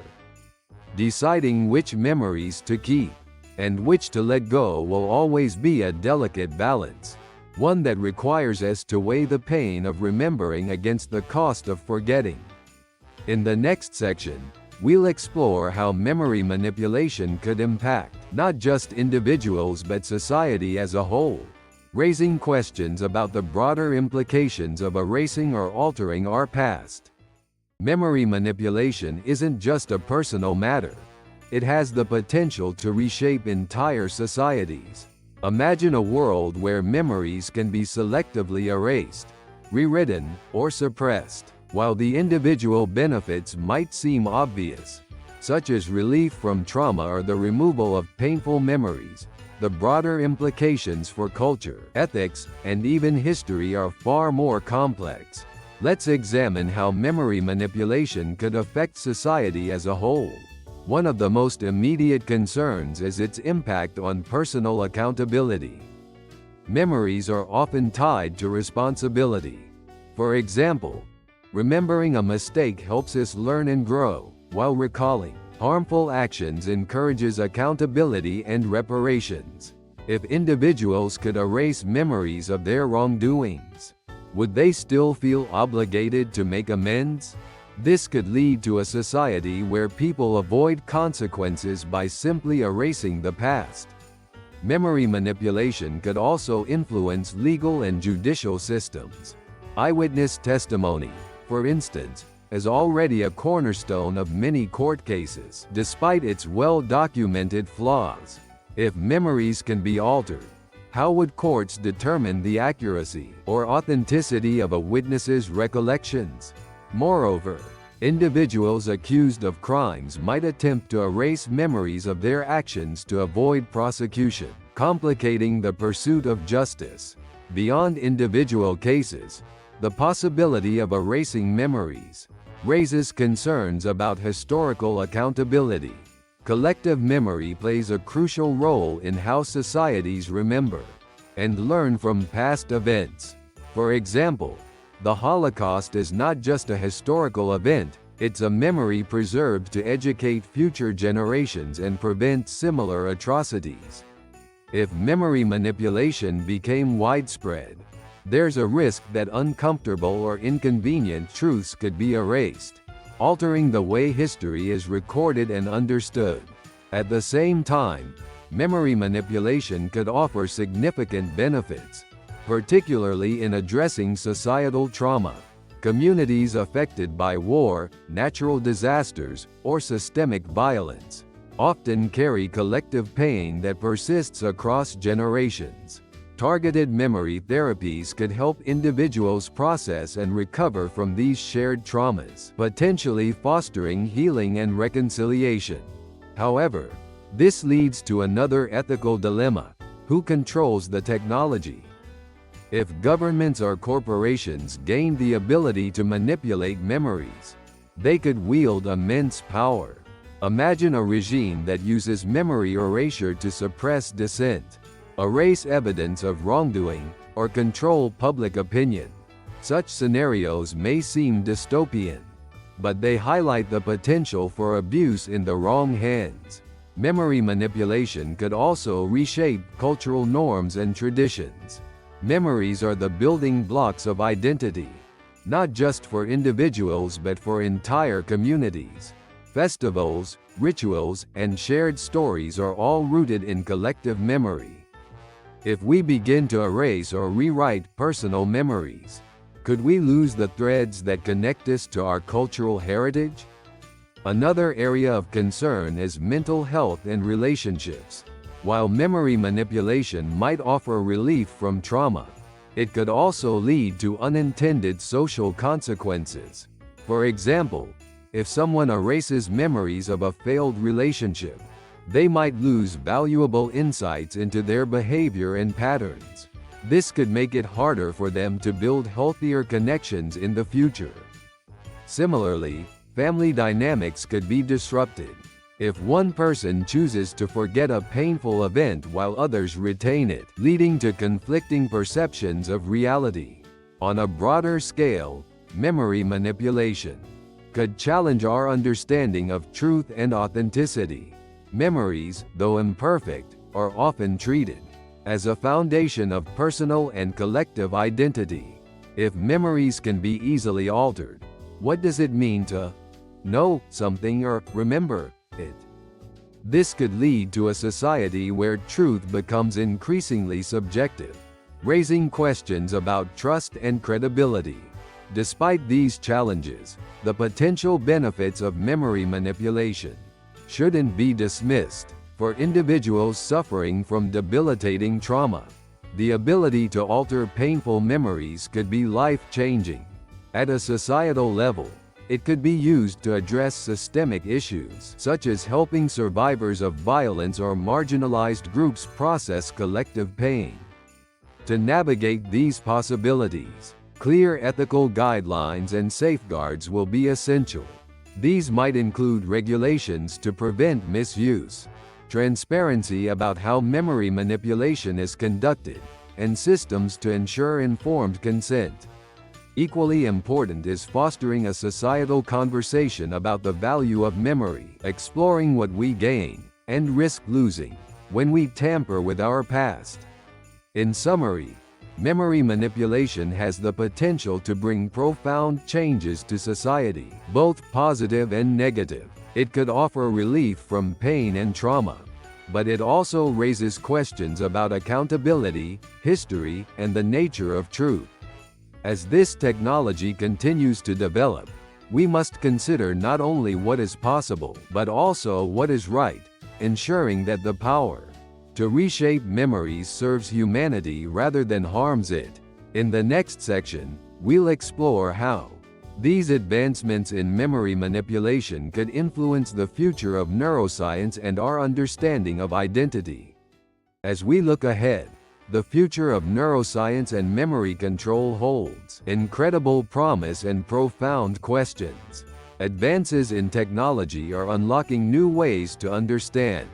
Deciding which memories to keep and which to let go will always be a delicate balance, one that requires us to weigh the pain of remembering against the cost of forgetting. In the next section, we'll explore how memory manipulation could impact not just individuals but society as a whole, raising questions about the broader implications of erasing or altering our past. Memory manipulation isn't just a personal matter. It has the potential to reshape entire societies. Imagine a world where memories can be selectively erased, rewritten, or suppressed. While the individual benefits might seem obvious, such as relief from trauma or the removal of painful memories, the broader implications for culture, ethics, and even history are far more complex. Let's examine how memory manipulation could affect society as a whole. One of the most immediate concerns is its impact on personal accountability. Memories are often tied to responsibility. For example, remembering a mistake helps us learn and grow, while recalling Harmful actions encourages accountability and reparations. If individuals could erase memories of their wrongdoings, would they still feel obligated to make amends? This could lead to a society where people avoid consequences by simply erasing the past. Memory manipulation could also influence legal and judicial systems. Eyewitness testimony, for instance, is already a cornerstone of many court cases, despite its well-documented flaws. If memories can be altered, how would courts determine the accuracy or authenticity of a witness's recollections? Moreover, individuals accused of crimes might attempt to erase memories of their actions to avoid prosecution, complicating the pursuit of justice. Beyond individual cases, the possibility of erasing memories raises concerns about historical accountability. Collective memory plays a crucial role in how societies remember and learn from past events. For example, the Holocaust is not just a historical event, it's a memory preserved to educate future generations and prevent similar atrocities. If memory manipulation became widespread, there's a risk that uncomfortable or inconvenient truths could be erased, altering the way history is recorded and understood. At the same time, memory manipulation could offer significant benefits, particularly in addressing societal trauma. Communities affected by war, natural disasters, or systemic violence often carry collective pain that persists across generations. Targeted memory therapies could help individuals process and recover from these shared traumas, potentially fostering healing and reconciliation. However, this leads to another ethical dilemma: who controls the technology? If governments or corporations gain the ability to manipulate memories, they could wield immense power. Imagine a regime that uses memory erasure to suppress dissent, erase evidence of wrongdoing, or control public opinion. Such scenarios may seem dystopian, but they highlight the potential for abuse in the wrong hands. Memory manipulation could also reshape cultural norms and traditions. Memories are the building blocks of identity, not just for individuals but for entire communities. Festivals, rituals, and shared stories are all rooted in collective memory. If we begin to erase or rewrite personal memories, could we lose the threads that connect us to our cultural heritage? Another area of concern is mental health and relationships. While memory manipulation might offer relief from trauma, it could also lead to unintended social consequences. For example, if someone erases memories of a failed relationship, they might lose valuable insights into their behavior and patterns. This could make it harder for them to build healthier connections in the future. Similarly, family dynamics could be disrupted. If one person chooses to forget a painful event while others retain it, leading to conflicting perceptions of reality. On a broader scale, memory manipulation could challenge our understanding of truth and authenticity. Memories, though imperfect, are often treated as a foundation of personal and collective identity. If memories can be easily altered, what does it mean to know something or remember it? This could lead to a society where truth becomes increasingly subjective, raising questions about trust and credibility. Despite these challenges, the potential benefits of memory manipulation shouldn't be dismissed. For individuals suffering from debilitating trauma, the ability to alter painful memories could be life-changing. At a societal level, it could be used to address systemic issues, such as helping survivors of violence or marginalized groups process collective pain. To navigate these possibilities, clear ethical guidelines and safeguards will be essential. These might include regulations to prevent misuse, transparency about how memory manipulation is conducted, and systems to ensure informed consent. Equally important is fostering a societal conversation about the value of memory, exploring what we gain and risk losing when we tamper with our past. In summary, memory manipulation has the potential to bring profound changes to society, both positive and negative. It could offer relief from pain and trauma, but it also raises questions about accountability, history, and the nature of truth. As this technology continues to develop, we must consider not only what is possible, but also what is right, ensuring that the power to reshape memories serves humanity rather than harms it. In the next section, we'll explore how these advancements in memory manipulation could influence the future of neuroscience and our understanding of identity. As we look ahead, the future of neuroscience and memory control holds incredible promise and profound questions. Advances in technology are unlocking new ways to understand,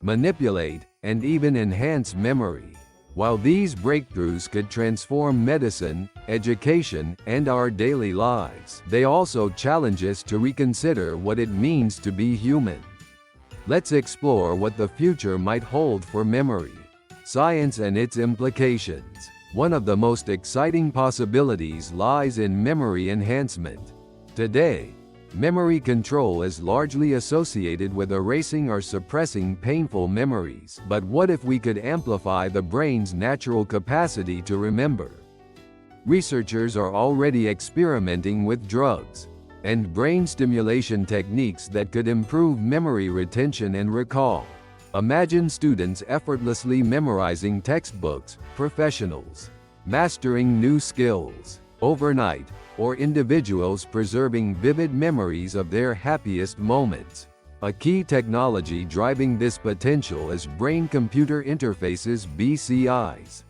manipulate, and even enhance memory. While these breakthroughs could transform medicine, education, and our daily lives, they also challenge us to reconsider what it means to be human. Let's explore what the future might hold for memory science and its implications. One of the most exciting possibilities lies in memory enhancement. Today, memory control is largely associated with erasing or suppressing painful memories. But what if we could amplify the brain's natural capacity to remember? Researchers are already experimenting with drugs and brain stimulation techniques that could improve memory retention and recall. Imagine students effortlessly memorizing textbooks, professionals mastering new skills overnight, or individuals preserving vivid memories of their happiest moments. A key technology driving this potential is brain-computer interfaces (BCIs).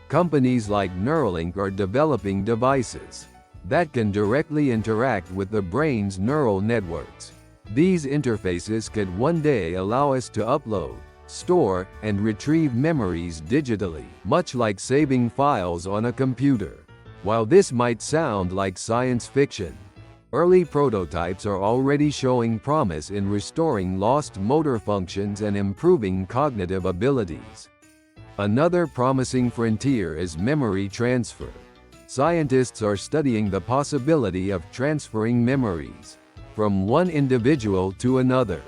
Companies like Neuralink are developing devices that can directly interact with the brain's neural networks. These interfaces could one day allow us to upload, store, and retrieve memories digitally, much like saving files on a computer. While this might sound like science fiction, early prototypes are already showing promise in restoring lost motor functions and improving cognitive abilities. Another promising frontier is memory transfer. Scientists are studying the possibility of transferring memories from one individual to another,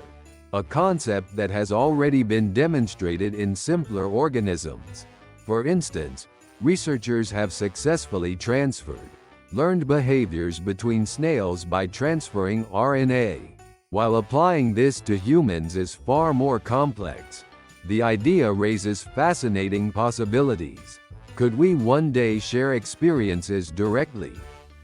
a concept that has already been demonstrated in simpler organisms. For instance, researchers have successfully transferred learned behaviors between snails by transferring RNA. While applying this to humans is far more complex, the idea raises fascinating possibilities. Could we one day share experiences directly,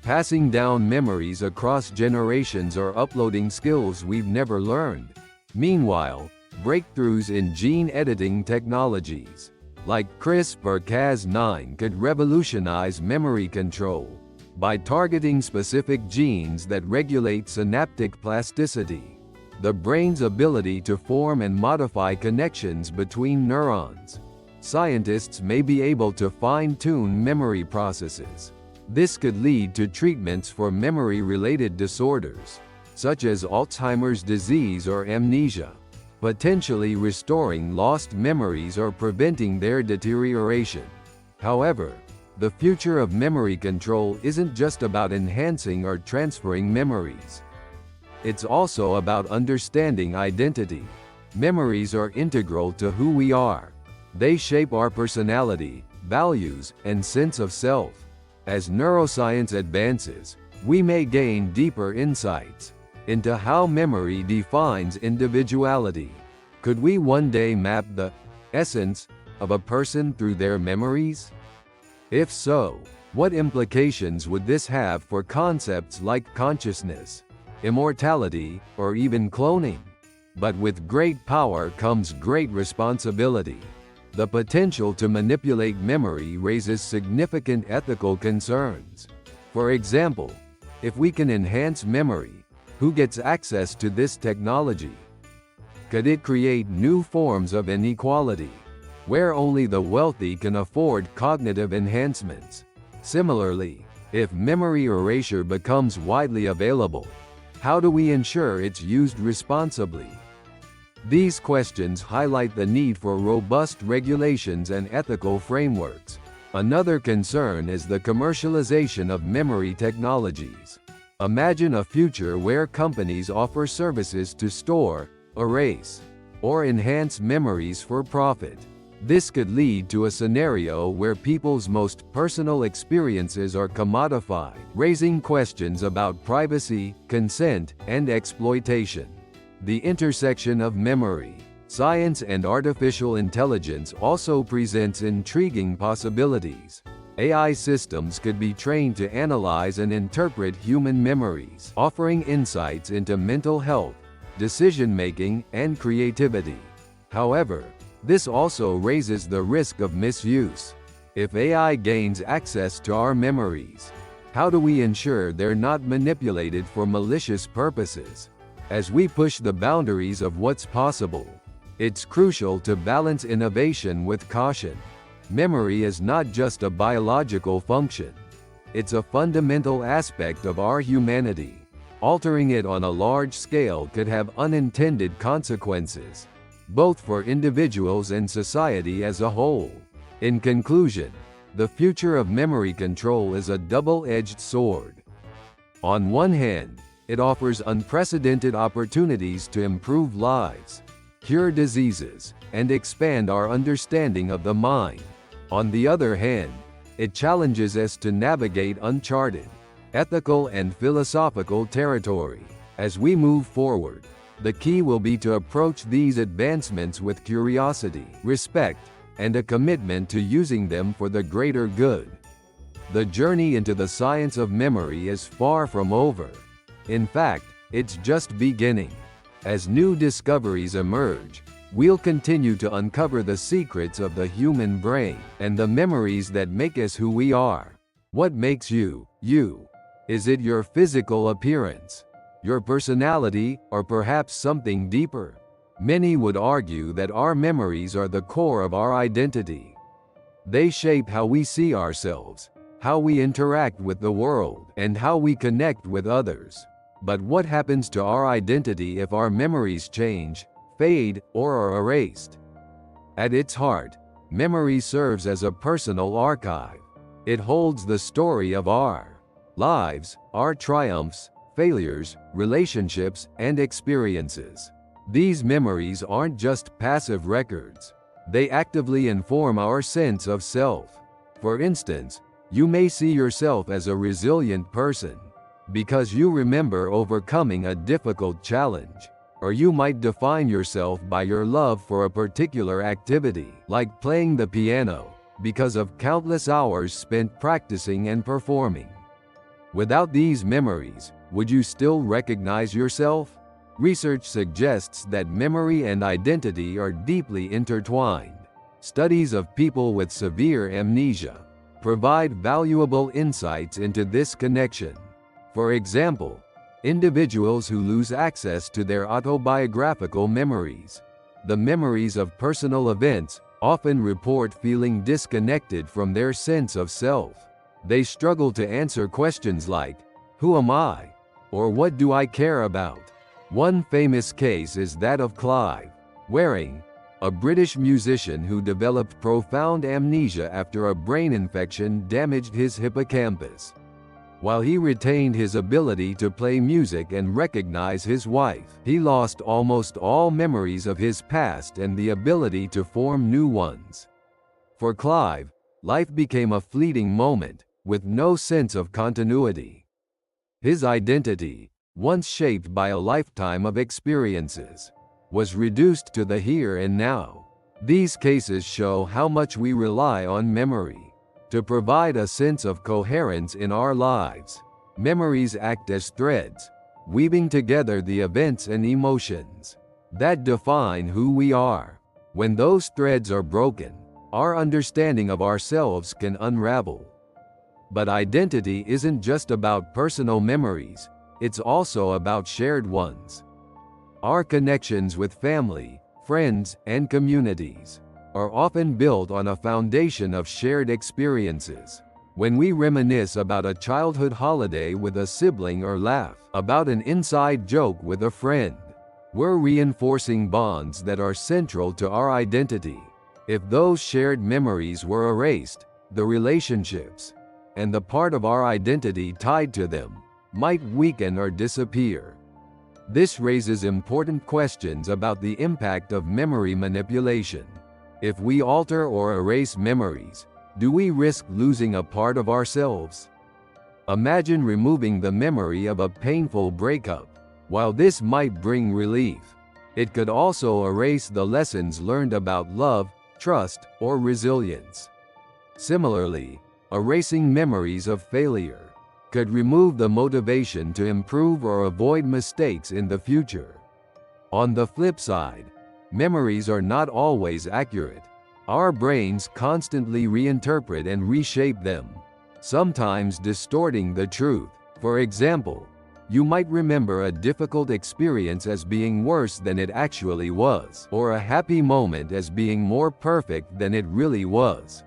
passing down memories across generations or uploading skills we've never learned? Meanwhile, breakthroughs in gene editing technologies, like CRISPR-Cas9, could revolutionize memory control by targeting specific genes that regulate synaptic plasticity, the brain's ability to form and modify connections between neurons. Scientists may be able to fine-tune memory processes. This could lead to treatments for memory-related disorders, such as Alzheimer's disease or amnesia, potentially restoring lost memories or preventing their deterioration. However, the future of memory control isn't just about enhancing or transferring memories. It's also about understanding identity. Memories are integral to who we are. They shape our personality, values, and sense of self. As neuroscience advances, we may gain deeper insights into how memory defines individuality. Could we one day map the essence of a person through their memories? If so, what implications would this have for concepts like consciousness, immortality, or even cloning? But with great power comes great responsibility. The potential to manipulate memory raises significant ethical concerns. For example, if we can enhance memory, who gets access to this technology? Could it create new forms of inequality, where only the wealthy can afford cognitive enhancements? Similarly, If memory erasure becomes widely available, how do we ensure it's used responsibly? These questions highlight the need for robust regulations and ethical frameworks. Another concern is the commercialization of memory technologies. Imagine a future where companies offer services to store, erase, or enhance memories for profit. This could lead to a scenario where people's most personal experiences are commodified, raising questions about privacy, consent, and exploitation. The intersection of memory, science, and artificial intelligence also presents intriguing possibilities. AI systems could be trained to analyze and interpret human memories, offering insights into mental health, decision-making, and creativity. However, this also raises the risk of misuse. If AI gains access to our memories, how do we ensure they're not manipulated for malicious purposes? As we push the boundaries of what's possible, it's crucial to balance innovation with caution. Memory is not just a biological function. It's a fundamental aspect of our humanity. Altering it on a large scale could have unintended consequences, both for individuals and society as a whole. In conclusion, the future of memory control is a double-edged sword. On one hand, it offers unprecedented opportunities to improve lives, cure diseases, and expand our understanding of the mind. On the other hand, it challenges us to navigate uncharted, ethical and philosophical territory. As we move forward, the key will be to approach these advancements with curiosity, respect, and a commitment to using them for the greater good. The journey into the science of memory is far from over. In fact, it's just beginning. As new discoveries emerge, we'll continue to uncover the secrets of the human brain and the memories that make us who we are. What makes you, you? Is it your physical appearance, your personality, or perhaps something deeper? Many would argue that our memories are the core of our identity. They shape how we see ourselves, how we interact with the world, and how we connect with others. But what happens to our identity if our memories change, fade, or are erased? At its heart, memory serves as a personal archive. It holds the story of our lives, our triumphs, failures, relationships, and experiences. These memories aren't just passive records. They actively inform our sense of self. For instance, you may see yourself as a resilient person because you remember overcoming a difficult challenge. Or you might define yourself by your love for a particular activity, like playing the piano, because of countless hours spent practicing and performing. Without these memories, would you still recognize yourself? Research suggests that memory and identity are deeply intertwined. Studies of people with severe amnesia provide valuable insights into this connection. For example, individuals who lose access to their autobiographical memories, the memories of personal events, often report feeling disconnected from their sense of self. They struggle to answer questions like, "Who am I?" or "What do I care about?" One famous case is that of Clive Waring, a British musician who developed profound amnesia after a brain infection damaged his hippocampus. While he retained his ability to play music and recognize his wife, he lost almost all memories of his past and the ability to form new ones. For Clive, life became a fleeting moment, with no sense of continuity. His identity, once shaped by a lifetime of experiences, was reduced to the here and now. These cases show how much we rely on memory to provide a sense of coherence in our lives. Memories act as threads, weaving together the events and emotions that define who we are. When those threads are broken, our understanding of ourselves can unravel. But identity isn't just about personal memories, it's also about shared ones. Our connections with family, friends, and communities are often built on a foundation of shared experiences. When we reminisce about a childhood holiday with a sibling or laugh about an inside joke with a friend, we're reinforcing bonds that are central to our identity. If those shared memories were erased, the relationships and the part of our identity tied to them might weaken or disappear. This raises important questions about the impact of memory manipulation. If we alter or erase memories, do we risk losing a part of ourselves? Imagine removing the memory of a painful breakup. While this might bring relief, it could also erase the lessons learned about love, trust, or resilience. Similarly, erasing memories of failure could remove the motivation to improve or avoid mistakes in the future. On the flip side, memories are not always accurate. Our brains constantly reinterpret and reshape them, sometimes distorting the truth. For example, you might remember a difficult experience as being worse than it actually was, or a happy moment as being more perfect than it really was.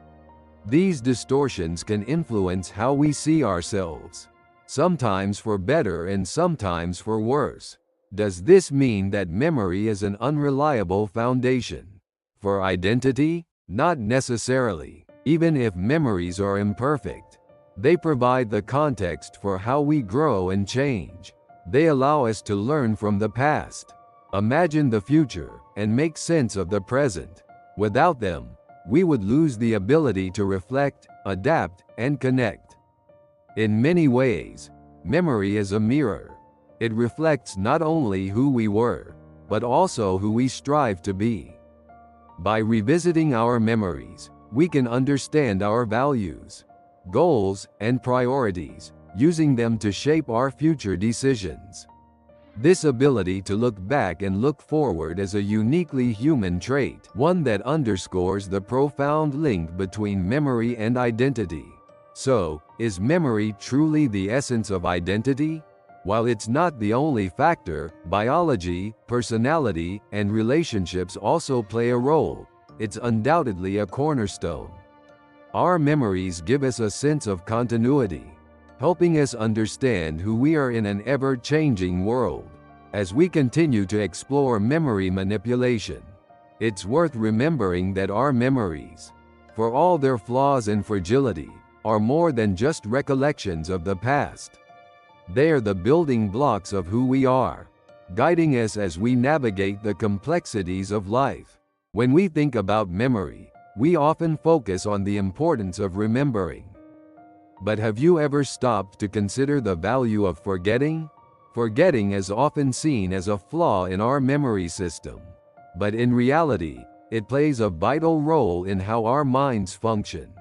These distortions can influence how we see ourselves, sometimes for better and sometimes for worse. Does this mean that memory is an unreliable foundation for identity? Not necessarily. Even if memories are imperfect, they provide the context for how we grow and change. They allow us to learn from the past, imagine the future, and make sense of the present. Without them, we would lose the ability to reflect, adapt, and connect. In many ways, memory is a mirror. It reflects not only who we were, but also who we strive to be. By revisiting our memories, we can understand our values, goals, and priorities, using them to shape our future decisions. This ability to look back and look forward is a uniquely human trait, one that underscores the profound link between memory and identity. So, is memory truly the essence of identity? While it's not the only factor, biology, personality, and relationships also play a role. It's undoubtedly a cornerstone. Our memories give us a sense of continuity, helping us understand who we are in an ever-changing world. As we continue to explore memory manipulation, it's worth remembering that our memories, for all their flaws and fragility, are more than just recollections of the past. They are the building blocks of who we are, guiding us as we navigate the complexities of life. When we think about memory, we often focus on the importance of remembering. But have you ever stopped to consider the value of forgetting? Forgetting is often seen as a flaw in our memory system, but in reality, it plays a vital role in how our minds function.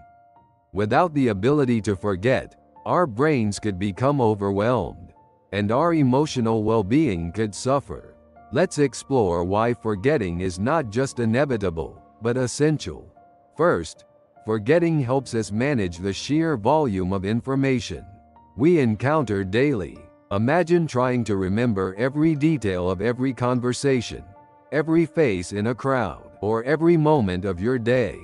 Without the ability to forget, our brains could become overwhelmed, and our emotional well-being could suffer. Let's explore why forgetting is not just inevitable, but essential. First, forgetting helps us manage the sheer volume of information we encounter daily. Imagine trying to remember every detail of every conversation, every face in a crowd, or every moment of your day.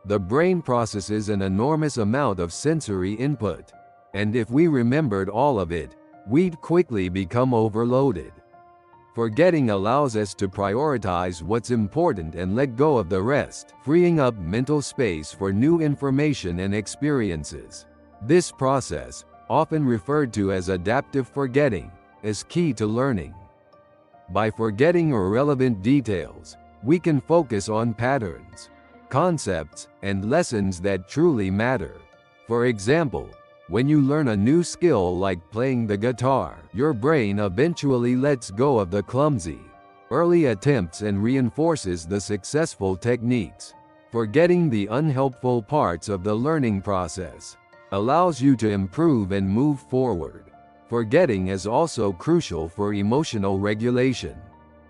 The brain processes an enormous amount of sensory input, and if we remembered all of it, we'd quickly become overloaded. Forgetting allows us to prioritize what's important and let go of the rest, freeing up mental space for new information and experiences. This process, often referred to as adaptive forgetting, is key to learning. By forgetting irrelevant details, we can focus on patterns, concepts, and lessons that truly matter. For example, when you learn a new skill like playing the guitar, your brain eventually lets go of the clumsy, early attempts and reinforces the successful techniques. Forgetting the unhelpful parts of the learning process allows you to improve and move forward. Forgetting is also crucial for emotional regulation.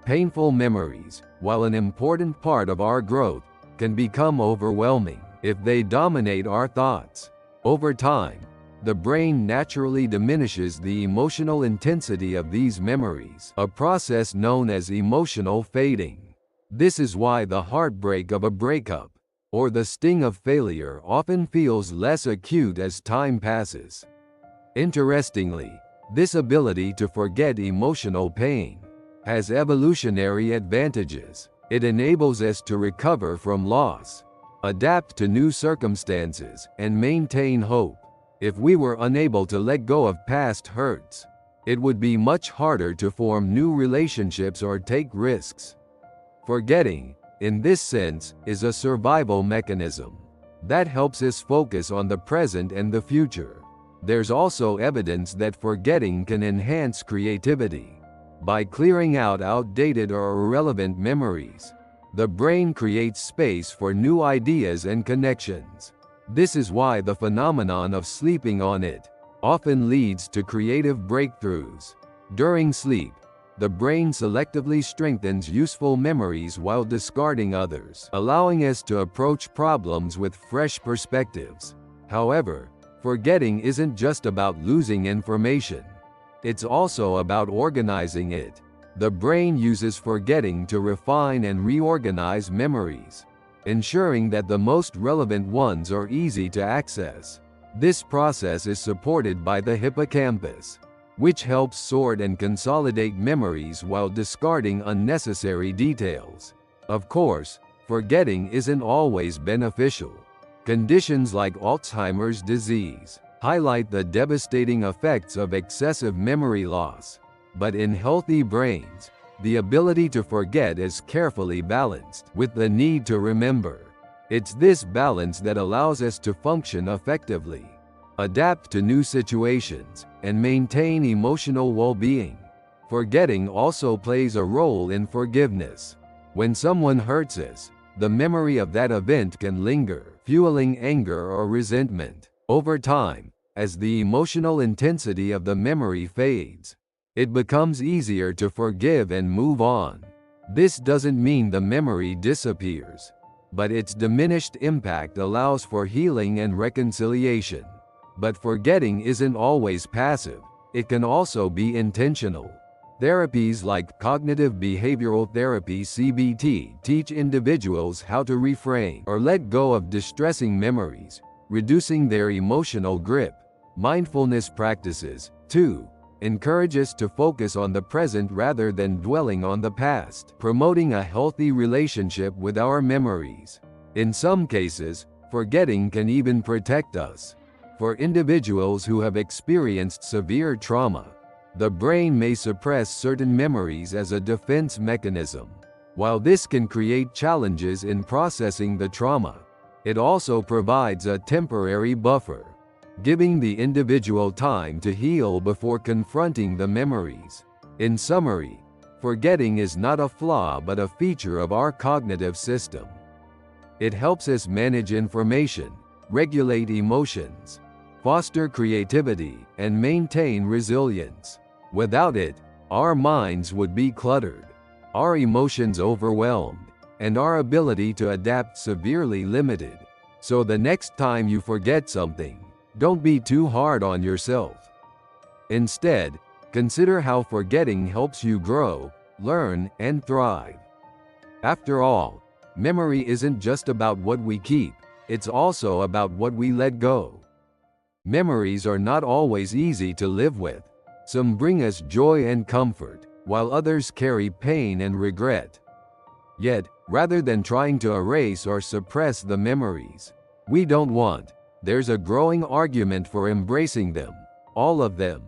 Painful memories, while an important part of our growth, can become overwhelming if they dominate our thoughts. Over time, the brain naturally diminishes the emotional intensity of these memories, a process known as emotional fading. This is why the heartbreak of a breakup, or the sting of failure often feels less acute as time passes. Interestingly, this ability to forget emotional pain has evolutionary advantages. It enables us to recover from loss, adapt to new circumstances, and maintain hope. If we were unable to let go of past hurts, it would be much harder to form new relationships or take risks. Forgetting, in this sense, is a survival mechanism that helps us focus on the present and the future. There's also evidence that forgetting can enhance creativity. By clearing out outdated or irrelevant memories, the brain creates space for new ideas and connections. This is why the phenomenon of sleeping on it often leads to creative breakthroughs. During sleep, the brain selectively strengthens useful memories while discarding others, allowing us to approach problems with fresh perspectives. However, forgetting isn't just about losing information. It's also about organizing it. The brain uses forgetting to refine and reorganize memories, ensuring that the most relevant ones are easy to access. This process is supported by the hippocampus, which helps sort and consolidate memories while discarding unnecessary details. Of course, forgetting isn't always beneficial. Conditions like Alzheimer's disease highlight the devastating effects of excessive memory loss. But in healthy brains, the ability to forget is carefully balanced with the need to remember. It's this balance that allows us to function effectively, adapt to new situations, and maintain emotional well-being. Forgetting also plays a role in forgiveness. When someone hurts us, the memory of that event can linger, fueling anger or resentment. Over time, as the emotional intensity of the memory fades, it becomes easier to forgive and move on. This doesn't mean the memory disappears, but its diminished impact allows for healing and reconciliation. But forgetting isn't always passive. It can also be intentional. Therapies like cognitive behavioral therapy (CBT) teach individuals how to reframe or let go of distressing memories, reducing their emotional grip. Mindfulness practices, too, encourage us to focus on the present rather than dwelling on the past, promoting a healthy relationship with our memories. In some cases, forgetting can even protect us. For individuals who have experienced severe trauma, the brain may suppress certain memories as a defense mechanism. While this can create challenges in processing the trauma, it also provides a temporary buffer, giving the individual time to heal before confronting the memories. In summary, forgetting is not a flaw but a feature of our cognitive system. It helps us manage information, regulate emotions, foster creativity, and maintain resilience. Without it, our minds would be cluttered, our emotions overwhelmed, and our ability to adapt severely limited. So the next time you forget something, don't be too hard on yourself. Instead, consider how forgetting helps you grow, learn, and thrive. After all, memory isn't just about what we keep, it's also about what we let go. Memories are not always easy to live with. Some bring us joy and comfort, while others carry pain and regret. Yet, rather than trying to erase or suppress the memories we don't want, there's a growing argument for embracing them, all of them.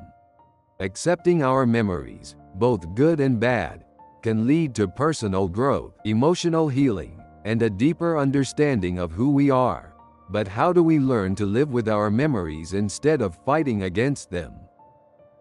Accepting our memories, both good and bad, can lead to personal growth, emotional healing, and a deeper understanding of who we are. But how do we learn to live with our memories instead of fighting against them?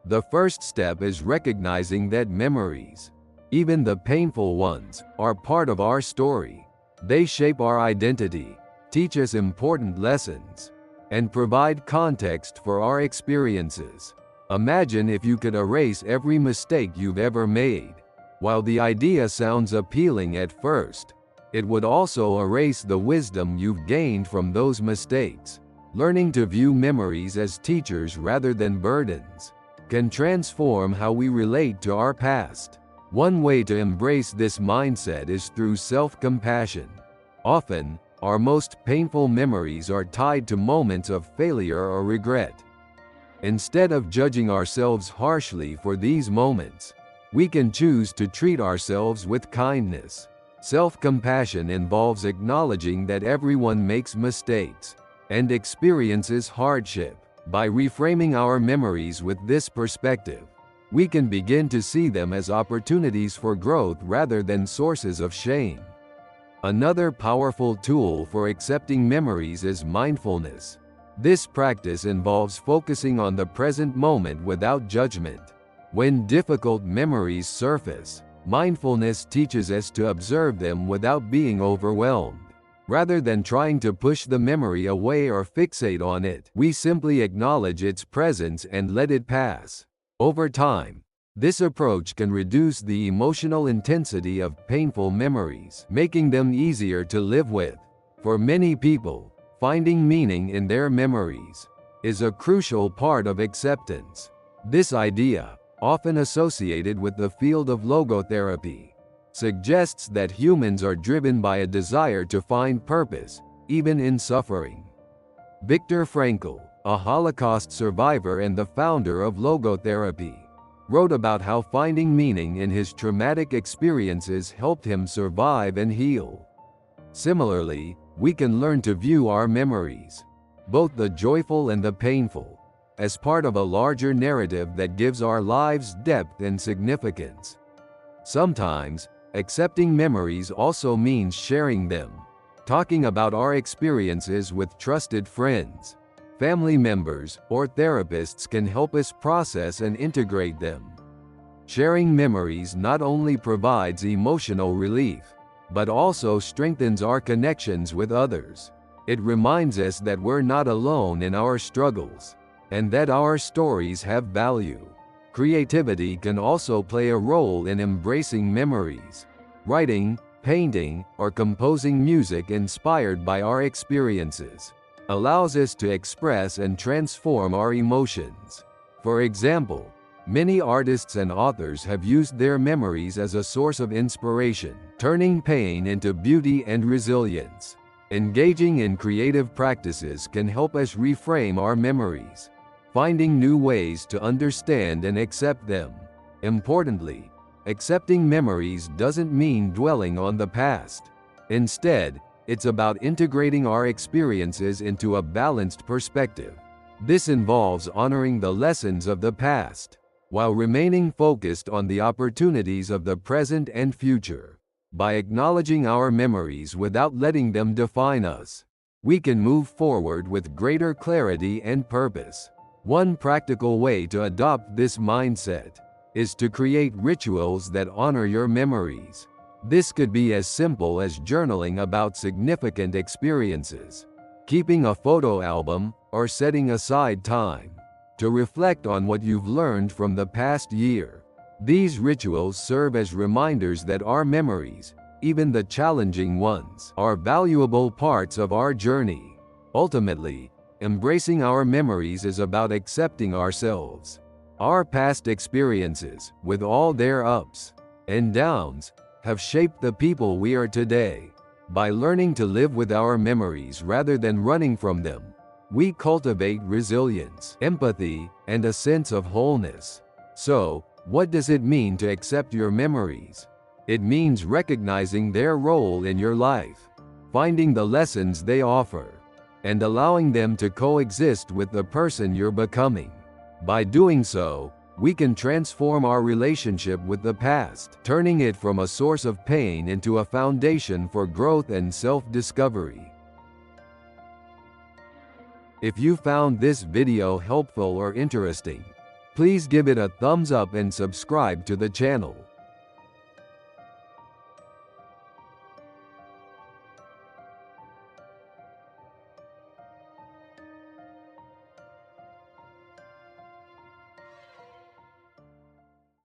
The first step is recognizing that memories, even the painful ones, are part of our story. They shape our identity, teach us important lessons, and provide context for our experiences. Imagine if you could erase every mistake you've ever made. While the idea sounds appealing at first, it would also erase the wisdom you've gained from those mistakes. Learning to view memories as teachers rather than burdens can transform how we relate to our past. One way to embrace this mindset is through self-compassion. Often, Our most painful memories are tied to moments of failure or regret. Instead of judging ourselves harshly for these moments, we can choose to treat ourselves with kindness. Self-compassion involves acknowledging that everyone makes mistakes and experiences hardship. By reframing our memories with this perspective, we can begin to see them as opportunities for growth rather than sources of shame. Another powerful tool for accepting memories is mindfulness. This practice involves focusing on the present moment without judgment. When difficult memories surface, mindfulness teaches us to observe them without being overwhelmed. Rather than trying to push the memory away or fixate on it, we simply acknowledge its presence and let it pass. Over time, this approach can reduce the emotional intensity of painful memories, making them easier to live with. For many people, finding meaning in their memories is a crucial part of acceptance. This idea, often associated with the field of logotherapy, suggests that humans are driven by a desire to find purpose, even in suffering. Viktor Frankl, a Holocaust survivor and the founder of logotherapy, wrote about how finding meaning in his traumatic experiences helped him survive and heal. Similarly, we can learn to view our memories, both the joyful and the painful, as part of a larger narrative that gives our lives depth and significance. Sometimes, accepting memories also means sharing them. Talking about our experiences with trusted friends, family members, or therapists can help us process and integrate them. Sharing memories not only provides emotional relief, but also strengthens our connections with others. It reminds us that we're not alone in our struggles, and that our stories have value. Creativity can also play a role in embracing memories. Writing, painting, or composing music inspired by our experiences allows us to express and transform our emotions. For example, many artists and authors have used their memories as a source of inspiration, turning pain into beauty and resilience. Engaging in creative practices can help us reframe our memories, finding new ways to understand and accept them. Importantly, accepting memories doesn't mean dwelling on the past. Instead, it's about integrating our experiences into a balanced perspective. This involves honoring the lessons of the past, while remaining focused on the opportunities of the present and future. By acknowledging our memories without letting them define us, we can move forward with greater clarity and purpose. One practical way to adopt this mindset is to create rituals that honor your memories. This could be as simple as journaling about significant experiences, keeping a photo album, or setting aside time to reflect on what you've learned from the past year. These rituals serve as reminders that our memories, even the challenging ones, are valuable parts of our journey. Ultimately, embracing our memories is about accepting ourselves. Our past experiences, with all their ups and downs, have shaped the people we are today. By learning to live with our memories rather than running from them, we cultivate resilience, empathy, and a sense of wholeness. So, what does it mean to accept your memories? It means recognizing their role in your life, finding the lessons they offer, and allowing them to coexist with the person you're becoming. By doing so, we can transform our relationship with the past, turning it from a source of pain into a foundation for growth and self-discovery. If you found this video helpful or interesting, please give it a thumbs up and subscribe to the channel.